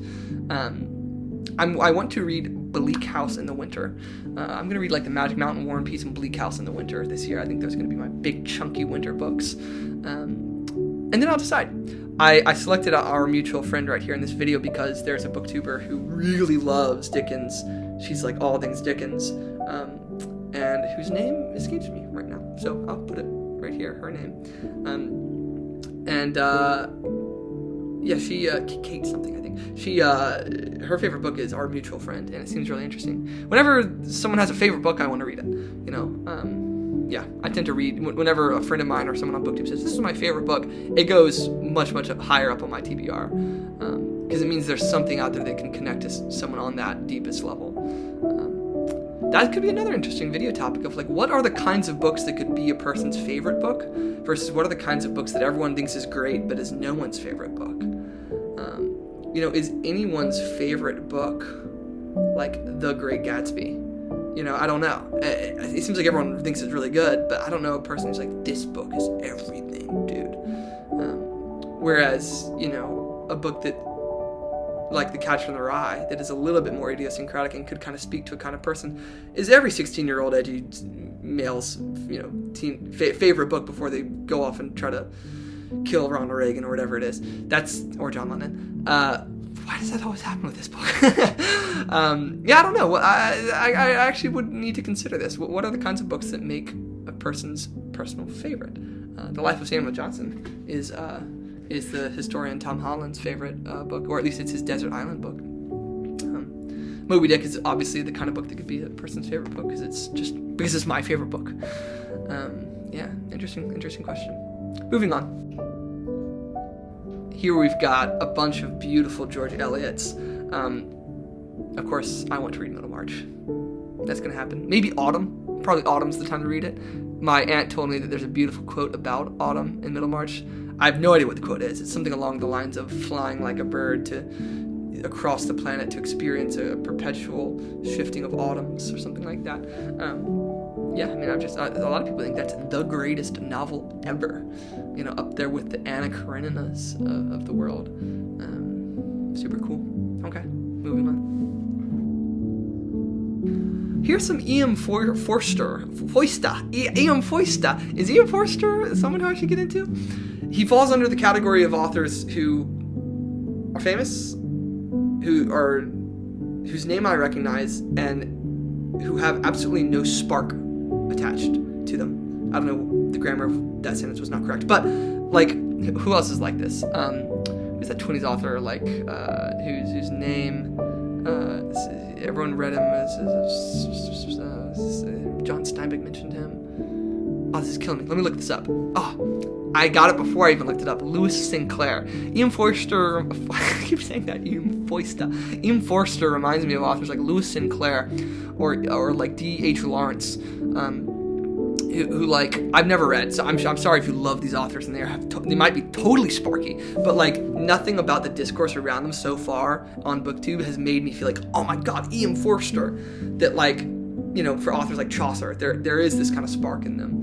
I want to read Bleak House in the winter. I'm going to read, like, The Magic Mountain, War and Peace, and Bleak House in the winter this year. I think those are going to be my big, chunky winter books. And then I'll decide. I selected our mutual friend right here in this video because there's a booktuber who really loves Dickens. She's like all things Dickens. and whose name escapes me right now. So I'll put it right here, her name. Yeah, she, Kate something, I think. She, her favorite book is Our Mutual Friend, and it seems really interesting. Whenever someone has a favorite book, I want to read it, you know. Yeah, I tend to read, whenever a friend of mine or someone on BookTube says, this is my favorite book, it goes much, much higher up on my TBR, because it means there's something out there that can connect to someone on that deepest level. That could be another interesting video topic of like, what are the kinds of books that could be a person's favorite book versus what are the kinds of books that everyone thinks is great but is no one's favorite book? You know, is anyone's favorite book like The Great Gatsby? You know, I don't know. It seems like everyone thinks it's really good, but I don't know a person who's like, this book is everything, dude. Whereas, you know, a book that, like The Catcher in the Rye, that is a little bit more idiosyncratic and could kind of speak to a kind of person, is every 16-year-old edgy male's, you know, favorite book before they go off and try to kill Ronald Reagan or whatever it is. Or John Lennon. Why does that always happen with this book? Yeah, I don't know. I actually would need to consider this. What are the kinds of books that make a person's personal favorite? The Life of Samuel Johnson is the historian Tom Holland's favorite book, or at least it's his Desert Island book. Moby Dick is obviously the kind of book that could be a person's favorite book because it's my favorite book. Yeah, interesting question. Moving on. Here we've got a bunch of beautiful George Eliots. Of course, I want to read Middlemarch. That's going to happen. Maybe autumn. Probably autumn's the time to read it. My aunt told me that there's a beautiful quote about autumn in Middlemarch. I have no idea what the quote is. It's something along the lines of flying like a bird across the planet to experience a perpetual shifting of autumns or something like that. Yeah, I mean, a lot of people think that's the greatest novel ever. You know, up there with the Anna Kareninas of the world. Super cool. Okay, moving on. Here's some E.M. Forster. E.M. Forster. Is E.M. Forster someone who I should get into? He falls under the category of authors who are famous, whose name I recognize, and who have absolutely no spark attached to them. I don't know, the grammar of that sentence was not correct, but like, who else is like this? Who's that 20s author like whose name everyone read him as John Steinbeck mentioned him. Oh, this is killing me. Let me look this up. Oh, I got it before I even looked it up. Lewis Sinclair. E.M. Forster. I keep saying that. E.M. Forster. E.M. Forster reminds me of authors like Lewis Sinclair or like D.H. Lawrence, who like I've never read. So I'm sorry if you love these authors and they might be totally sparky, but like nothing about the discourse around them so far on BookTube has made me feel like, oh my God, E.M. Forster. That like, you know, for authors like Chaucer, there is this kind of spark in them.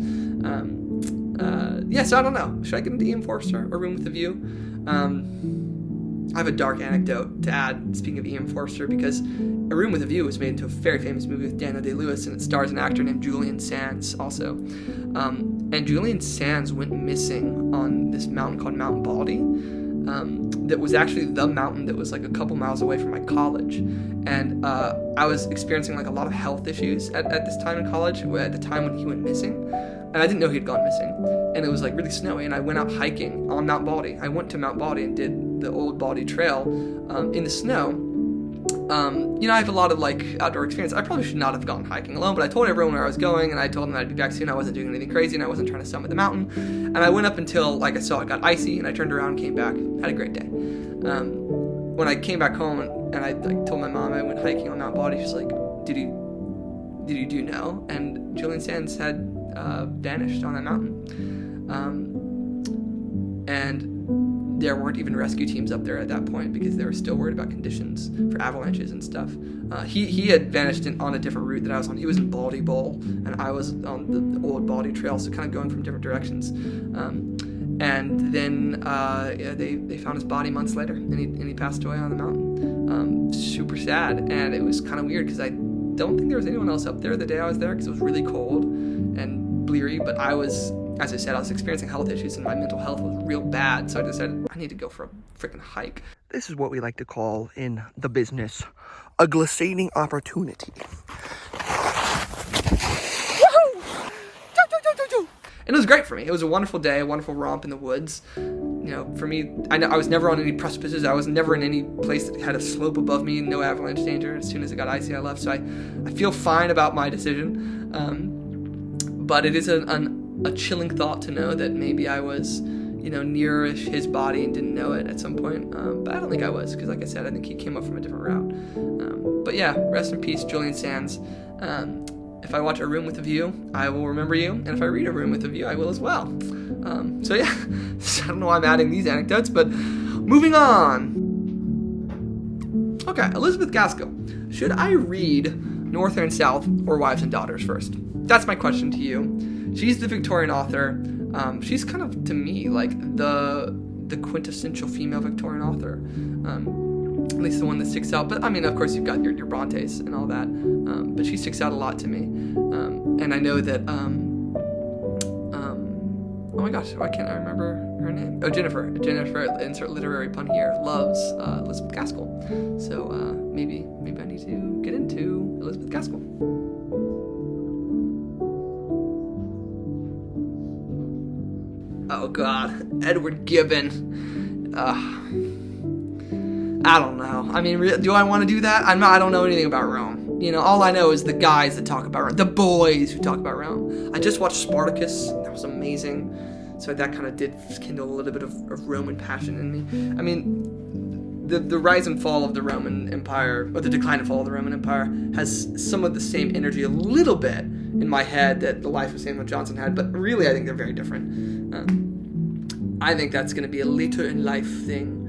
Yeah, so I don't know. Should I get into E.M. Forster or Room with a View? I have a dark anecdote to add, speaking of E.M. Forster, because A Room with a View was made into a very famous movie with Daniel Day-Lewis, and it stars an actor named Julian Sands also. And Julian Sands went missing on this mountain called Mount Baldy. That was actually the mountain that was like a couple miles away from my college. And I was experiencing like a lot of health issues at this time in college, at the time when he went missing. And I didn't know he'd gone missing. And it was like really snowy, and I went out hiking on Mount Baldy. I went to Mount Baldy and did the Old Baldy Trail in the snow. You know, I have a lot of like outdoor experience. I probably should not have gone hiking alone, but I told everyone where I was going, and I told them I'd be back soon. I wasn't doing anything crazy, and I wasn't trying to summit the mountain. And I went up until, like, I saw it got icy, and I turned around, came back, had a great day. When I came back home and I like told my mom I went hiking on Mount Baldy, she's like, "Did you do know?" And Julian Sands had vanished on that mountain, and there weren't even rescue teams up there at that point because they were still worried about conditions for avalanches and stuff. He had vanished on a different route that I was on. He was in Baldy Bowl, and I was on the Old Baldy Trail, so kind of going from different directions. And then they found his body months later, and he passed away on the mountain. Super sad, and it was kind of weird because I don't think there was anyone else up there the day I was there because it was really cold and bleary, but I was, as I said, I was experiencing health issues and my mental health was real bad, so I decided I need to go for a freaking hike. This is what we like to call in the business a glissading opportunity. And it was great for me. It was a wonderful day, a wonderful romp in the woods. For me, I was never on any precipices. I was never in any place that had a slope above me, no avalanche danger. As soon as it got icy, I left. So I feel fine about my decision. But it is a chilling thought to know that maybe I was, near his body and didn't know it at some point. But I don't think I was, because like I said, I think he came up from a different route. But yeah, rest in peace, Julian Sands. If I watch A Room with a View, I will remember you. And if I read A Room with a View, I will as well. So yeah, I don't know why I'm adding these anecdotes, but moving on. Okay, Elizabeth Gaskell. Should I read North and South or Wives and Daughters first? That's my question to you. She's the Victorian author. She's kind of, to me, like the quintessential female Victorian author. At least the one that sticks out. But I mean, of course, you've got your Brontes and all that. But she sticks out a lot to me. And I know that, oh my gosh, why can't I remember her name? Oh, Jennifer, insert literary pun here, loves Elizabeth Gaskell. So maybe I need to get into Elizabeth Gaskell. Oh God, Edward Gibbon. I don't know. I mean, do I want to do that? I don't know anything about Rome. All I know is the guys that talk about Rome, the boys who talk about Rome. I just watched Spartacus. That was amazing. So that kind of did kindle a little bit of Roman passion in me. I mean, the rise and fall of the Roman Empire, or the decline and fall of the Roman Empire, has some of the same energy a little bit in my head that the life of Samuel Johnson had, but really I think they're very different. I think that's going to be a later in life thing.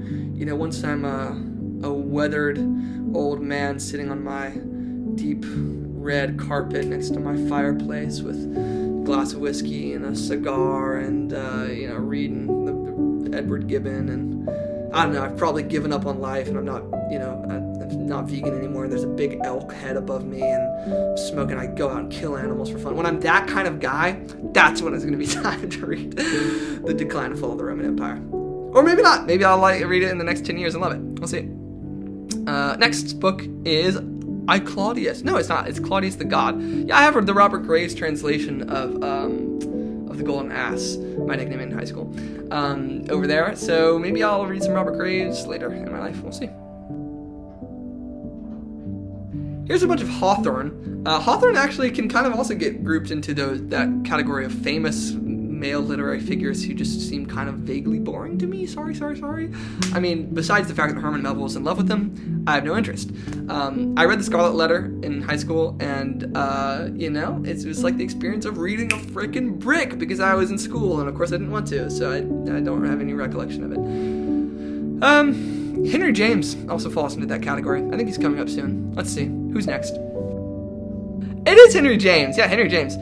Once I'm a weathered old man sitting on my deep red carpet next to my fireplace with a glass of whiskey and a cigar and, reading the Edward Gibbon, and I don't know, I've probably given up on life and I'm not, I'm not vegan anymore, and there's a big elk head above me and I'm smoking, I go out and kill animals for fun. When I'm that kind of guy, that's when it's going to be time to read The Decline and Fall of the Roman Empire. Or maybe not. Maybe I'll read it in the next 10 years and love it. We'll see. Next book is I, Claudius. No, it's not. It's Claudius the God. Yeah, I have the Robert Graves translation of The Golden Ass, my nickname in high school, over there. So maybe I'll read some Robert Graves later in my life. We'll see. Here's a bunch of Hawthorne. Hawthorne actually can kind of also get grouped into that category of famous male literary figures who just seem kind of vaguely boring to me. Sorry. I mean, besides the fact that Herman Melville was in love with them, I have no interest. I read The Scarlet Letter in high school, and, it was like the experience of reading a frickin' brick because I was in school, and of course I didn't want to, so I don't have any recollection of it. Henry James also falls into that category. I think he's coming up soon. Let's see. Who's next? It is Henry James. Yeah, Henry James.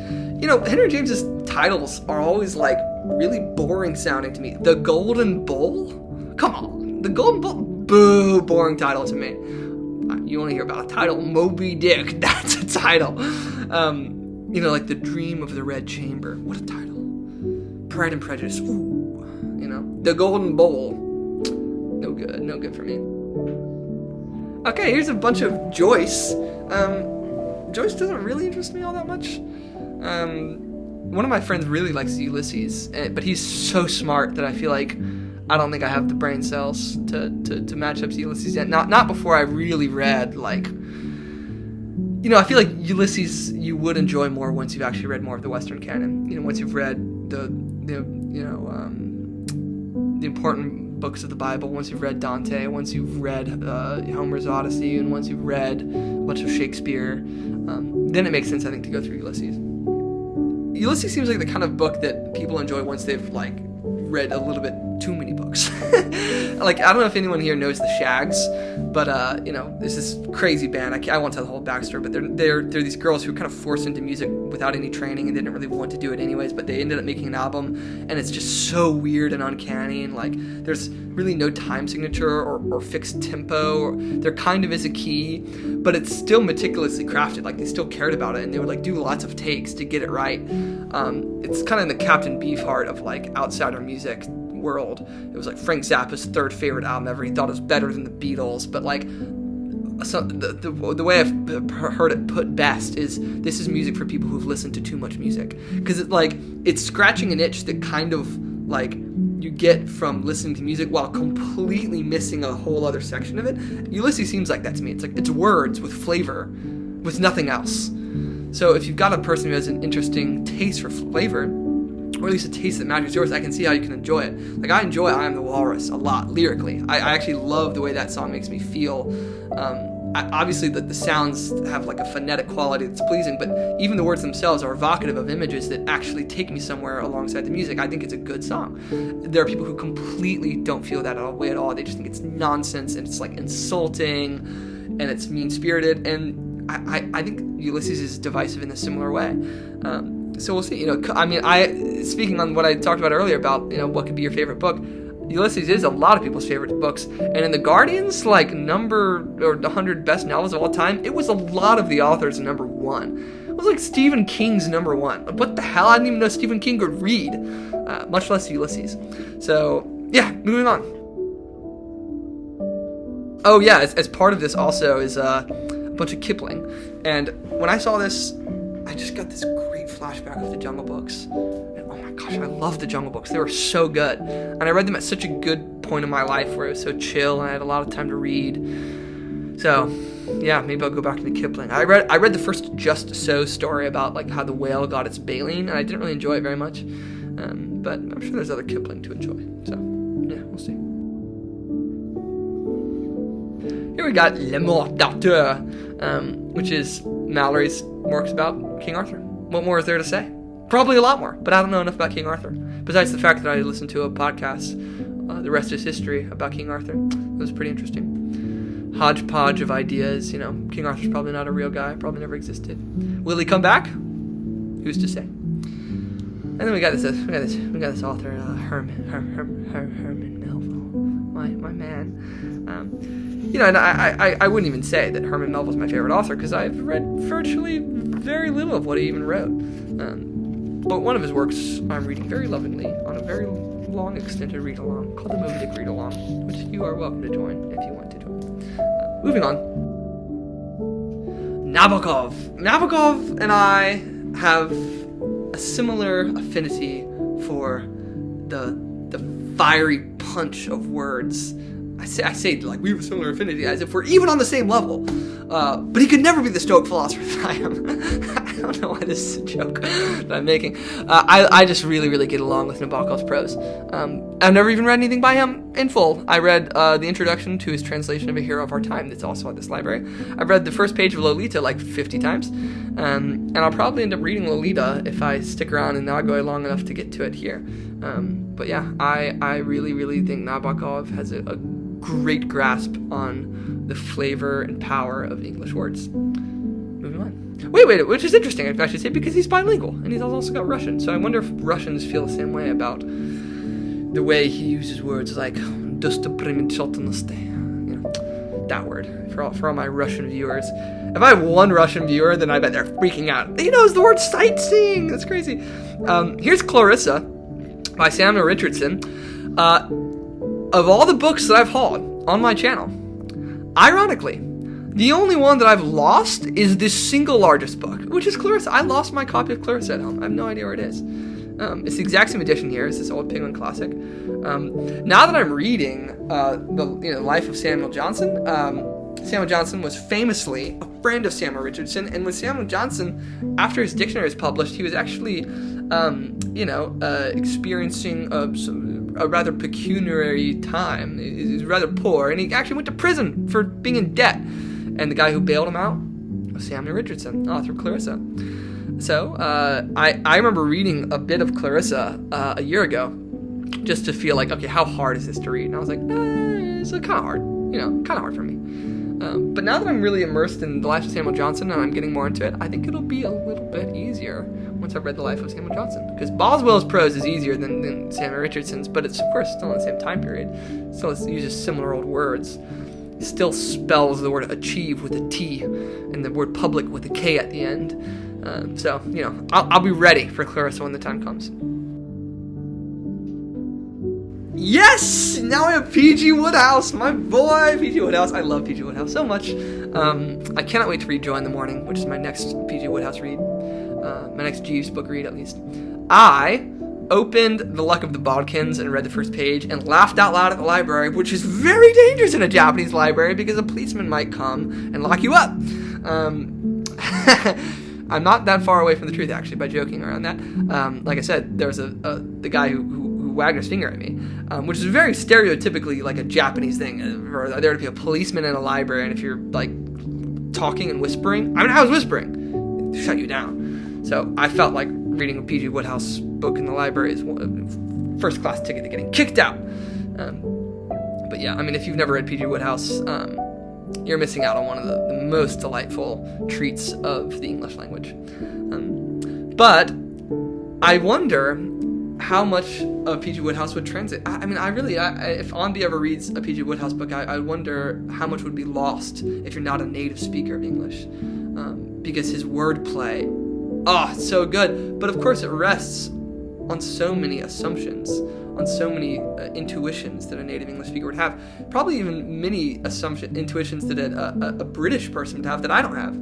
Henry James's titles are always, really boring sounding to me. The Golden Bull? Come on. The Golden Bull? Boo, boring title to me. You want to hear about a title? Moby Dick. That's a title. Like The Dream of the Red Chamber. What a title. Pride and Prejudice. Ooh. The Golden Bowl. No good for me. Okay, here's a bunch of Joyce. Joyce doesn't really interest me all that much. One of my friends really likes Ulysses, but he's so smart that I feel like I don't think I have the brain cells to match up to Ulysses yet. Not before I really read, I feel like Ulysses you would enjoy more once you've actually read more of the Western canon. Once you've read the important books of the Bible, once you've read Dante, once you've read Homer's Odyssey, and once you've read a bunch of Shakespeare, then it makes sense, I think, to go through Ulysses. Ulysses seems like the kind of book that people enjoy once they've, read a little bit too many books. I don't know if anyone here knows the Shags, but, there's this crazy band. I won't tell the whole backstory, but they're these girls who were kind of forced into music without any training and didn't really want to do it anyways, but they ended up making an album, and it's just so weird and uncanny, and, there's really no time signature or fixed tempo. There kind of is a key, but it's still meticulously crafted. They still cared about it, and they would, do lots of takes to get it right. It's kind of in the Captain Beefheart of, outsider music world. It was Frank Zappa's third favorite album ever. He thought it was better than the Beatles, but the way I've heard it put best is, this is music for people who've listened to too much music, because it's scratching an itch that kind of like you get from listening to music while completely missing a whole other section of it. Ulysses seems like that to me. It's like it's words with flavor, with nothing else. So if you've got a person who has an interesting taste for flavor, or at least a taste that matches yours, I can see how you can enjoy it. Like, I enjoy I Am the Walrus a lot, lyrically. I actually love the way that song makes me feel. Obviously, the sounds have like a phonetic quality that's pleasing, but even the words themselves are evocative of images that actually take me somewhere alongside the music. I think it's a good song. There are people who completely don't feel that way at all. They just think it's nonsense, and it's like insulting, and it's mean-spirited, and I think Ulysses is divisive in a similar way. So we'll see. Speaking on what I talked about earlier about, what could be your favorite book, Ulysses is a lot of people's favorite books. And in the Guardian's number or 100 best novels of all time, it was a lot of the authors' number one. It was like Stephen King's number one. What the hell? I didn't even know Stephen King could read, much less Ulysses. So yeah, moving on. Oh yeah, as part of this also is a bunch of Kipling. And when I saw this, I just got this great flashback of the Jungle Books. And oh my gosh, I love the Jungle Books. They were so good. And I read them at such a good point in my life where it was so chill and I had a lot of time to read. So, yeah, maybe I'll go back to the Kipling. I read the first Just So story about how the whale got its baleen, and I didn't really enjoy it very much. But I'm sure there's other Kipling to enjoy. So, yeah, we'll see. Here we got Le Mort d'Arthur, which is Mallory's works about King Arthur. What more is there to say? Probably a lot more, but I don't know enough about King Arthur. Besides the fact that I listened to a podcast, The Rest is History, about King Arthur. It was pretty interesting. Hodgepodge of ideas. King Arthur's probably not a real guy, probably never existed. Will he come back? Who's to say? And then we got this author, Herman Melville, my man. And I wouldn't even say that Herman Melville's my favorite author, because I've read virtually very little of what he even wrote. But one of his works I'm reading very lovingly on a very long extended read-along called the Moby Dick Read-Along, which you are welcome to join if you want to join. Moving on. Nabokov. Nabokov and I have a similar affinity for the fiery punch of words. I say we have a similar affinity as if we're even on the same level. But he could never be the Stoic philosopher that I am. I don't know why this is a joke that I'm making. I just really, really get along with Nabokov's prose. I've never even read anything by him in full. I read the introduction to his translation of A Hero of Our Time that's also at this library. I've read the first page of Lolita 50 times. And I'll probably end up reading Lolita if I stick around and not go long enough to get to it here. But yeah, I really, really think Nabokov has a great grasp on the flavor and power of English words. Moving on. Wait, which is interesting, I should say, because he's bilingual, and he's also got Russian, so I wonder if Russians feel the same way about the way he uses words like that word, for all my Russian viewers. If I have one Russian viewer, then I bet they're freaking out. He knows the word sightseeing! That's crazy. Here's Clarissa by Samuel Richardson. Of all the books that I've hauled on my channel, ironically, the only one that I've lost is this single largest book, which is Clarissa. I lost my copy of Clarissa at home. I have no idea where it is. It's the exact same edition here. It's this old Penguin classic. Now that I'm reading the life of Samuel Johnson, Samuel Johnson was famously a friend of Samuel Richardson, and when Samuel Johnson, after his dictionary was published, he was actually, experiencing a rather pecuniary time. He was rather poor, and he actually went to prison for being in debt. And the guy who bailed him out was Samuel Richardson, author of Clarissa. So I remember reading a bit of Clarissa a year ago, just to feel like, okay, how hard is this to read? And I was like, it's kind of hard, kind of hard for me. But now that I'm really immersed in the life of Samuel Johnson and I'm getting more into it, I think it'll be a little bit easier once I've read the life of Samuel Johnson. Because Boswell's prose is easier than Samuel Richardson's, but it's, of course, still in the same time period. Still uses similar old words. It still spells the word achieve with a T and the word public with a K at the end. So, I'll be ready for Clarissa when the time comes. Yes! Now I have P.G. Woodhouse, my boy, P.G. Woodhouse. I love P.G. Woodhouse so much. I cannot wait to read Joy in the Morning, which is my next P.G. Woodhouse read. My next Jeeves book read, at least. I opened The Luck of the Bodkins and read the first page and laughed out loud at the library, which is very dangerous in a Japanese library because a policeman might come and lock you up. I'm not that far away from the truth, actually, by joking around that. Like I said, there was the guy who wagged his finger at me, which is very stereotypically like a Japanese thing, for there to be a policeman in a library, and if you're like talking and whispering, I was whispering, they shut you down. So I felt like reading a P.G. Woodhouse book in the library is first class ticket to getting kicked out. But yeah, I mean, if you've never read P.G. Woodhouse, you're missing out on one of the most delightful treats of the English language. But I wonder how much of P.G. Woodhouse would translate. I mean, if Onby ever reads a P.G. Woodhouse book, I wonder how much would be lost if you're not a native speaker of English. Because his wordplay, it's so good. But of course it rests on so many assumptions, on so many intuitions that a native English speaker would have. Probably even many intuitions that a British person would have that I don't have.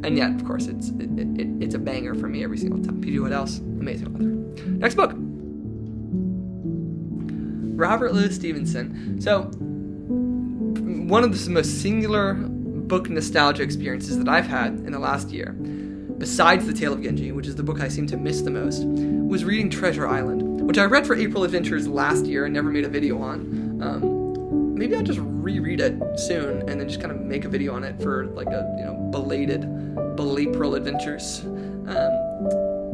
And yet, of course, it's a banger for me every single time. P.G. Woodhouse, amazing author. Next book. Robert Louis Stevenson. So, one of the most singular book nostalgia experiences that I've had in the last year, besides The Tale of Genji, which is the book I seem to miss the most, was reading Treasure Island, which I read for April Adventures last year and never made a video on. Maybe I'll just reread it soon and then just kind of make a video on it for like a belated April Adventures.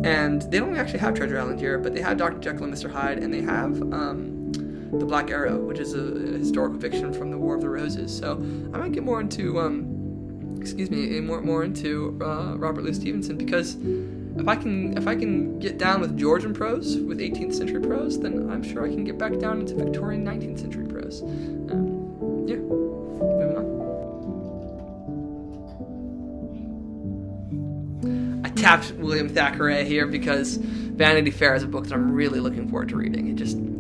And they don't actually have Treasure Island here, but they have Dr. Jekyll and Mr. Hyde, and they have The Black Arrow, which is a historical fiction from the War of the Roses. So I might get more into more into Robert Louis Stevenson, because if I can get down with Georgian prose, with 18th century prose, then I'm sure I can get back down into Victorian 19th century prose. Moving on. I tapped William Thackeray here because Vanity Fair is a book that I'm really looking forward to reading.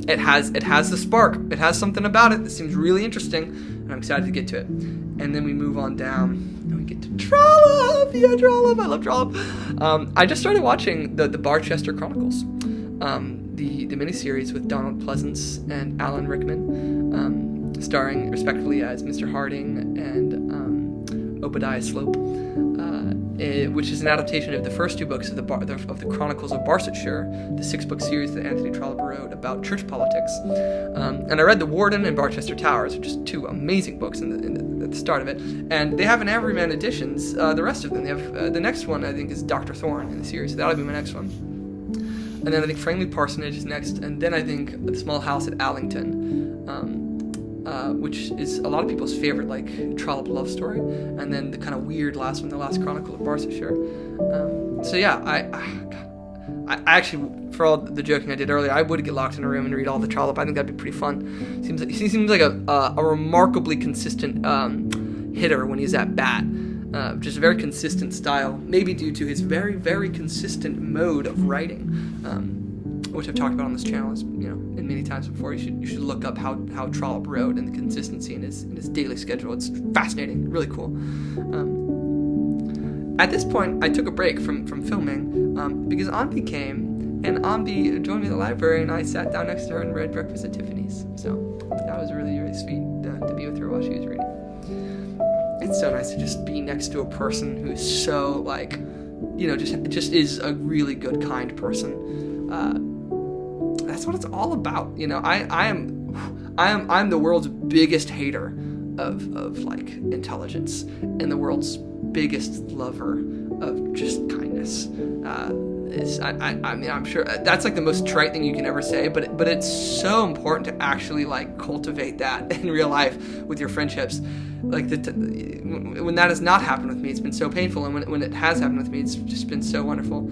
It has the spark. It has something about it that seems really interesting, and I'm excited to get to it. And then we move on down, and we get to Trollope. Yeah, Trollope. I love Trollope. I just started watching the Barchester Chronicles, the miniseries with Donald Pleasance and Alan Rickman, starring respectively as Mr. Harding and Obadiah Slope, which is an adaptation of the first two books of the Chronicles of Barsetshire, the 6-book series that Anthony Trollope wrote about church politics. And I read The Warden and Barchester Towers, which is two amazing books at the start of it. And they have an Everyman editions, the rest of them. They have the next one, I think, is Dr. Thorne in the series, so that'll be my next one. And then I think Framley Parsonage is next, and then I think The Small House at Allington, which is a lot of people's favorite, like, Trollope love story, and then the kind of weird last one, The Last Chronicle of Barsetshire. So yeah, I actually, for all the joking I did earlier, I would get locked in a room and read all the Trollope. I think that'd be pretty fun. He seems like a remarkably consistent hitter when he's at bat. Just a very consistent style, maybe due to his very, very consistent mode of writing, which I've talked about on this channel, in many times before. You should look up how Trollope wrote and the consistency in his daily schedule. It's fascinating, really cool. At this point, I took a break from filming because Onby came, and Onby joined me in the library, and I sat down next to her and read Breakfast at Tiffany's. So that was really, really sweet to be with her while she was reading. It's so nice to just be next to a person who's so, like, just is a really good, kind person. That's what it's all about. I'm the world's biggest hater of like intelligence, and the world's biggest lover of just kindness. I'm sure that's like the most trite thing you can ever say, but it's so important to actually like cultivate that in real life with your friendships. Like when that has not happened with me, it's been so painful, and when it has happened with me, it's just been so wonderful.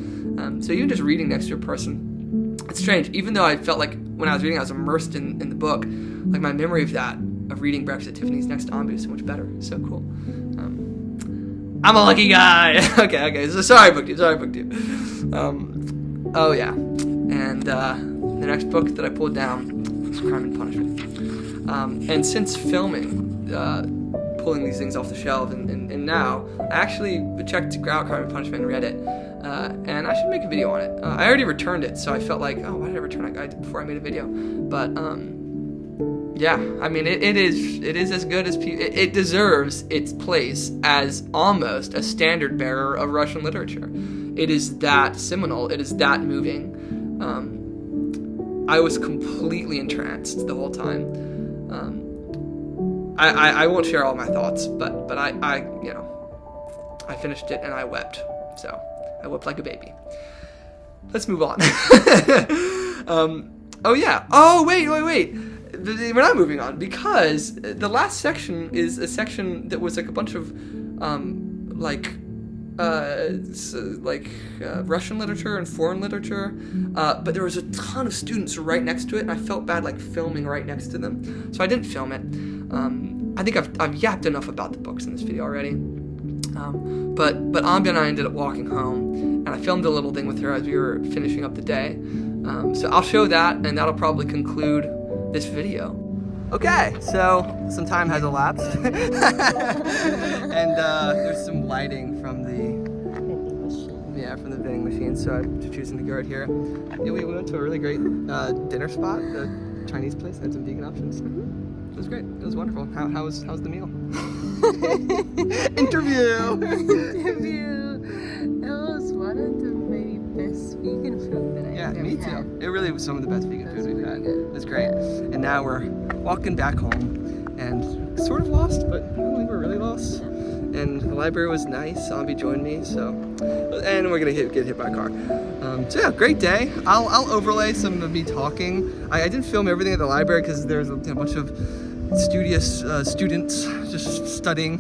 So even just reading next to a person, it's strange. Even though I felt like when I was reading, I was immersed in the book, like my memory of reading Breakfast at Tiffany's next to Onby was so much better. It's so cool. I'm a lucky guy. okay. So sorry, BookTube. Oh yeah. And the next book that I pulled down was Crime and Punishment. And since filming, pulling these things off the shelf, and now, I actually checked out Crime and Punishment and read it. And I should make a video on it. I already returned it, so I felt like, oh, why did I return it before I made a video? But, yeah, I mean, it is as good as it deserves its place as almost a standard bearer of Russian literature. It is that seminal. It is that moving. I was completely entranced the whole time. I won't share all my thoughts, but I finished it and I wept. So I wept like a baby. Let's move on. Oh yeah. Oh wait. We're not moving on because the last section is a section that was like a bunch of Russian literature and foreign literature, but there was a ton of students right next to it, and I felt bad like filming right next to them, so I didn't film it. I think I've yapped enough about the books in this video already. But Ambi and I ended up walking home, and I filmed a little thing with her as we were finishing up the day. So I'll show that, and that'll probably conclude this video. Okay, so some time has elapsed, and there's some lighting from the vending machine. So I'm choosing to go right here. Yeah, we went to a really great dinner spot, a Chinese place. They had some vegan options. It was great. It was wonderful. How's the meal? Interview. It was one of the maybe best vegan food that I've ever Me had. too. It really was some of the best vegan food we've had. good. It was great. And now we're walking back home and sort of lost, but I don't think we're really lost. And the library was nice. Ambi joined me, so, and we're gonna get hit by a car. So yeah, great day. I'll overlay some of me talking. I didn't film everything at the library because there's a bunch of studious students just studying.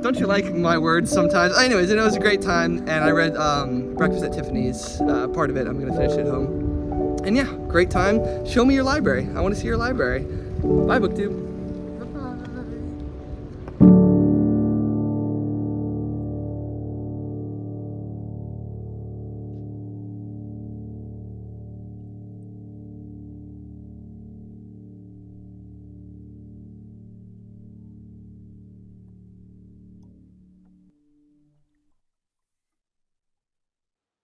Don't you like my words sometimes? Anyways, it was a great time, and I read Breakfast at Tiffany's, part of it. I'm gonna finish it at home. And yeah, great time. Show me your library. I want to see your library. Bye, BookTube.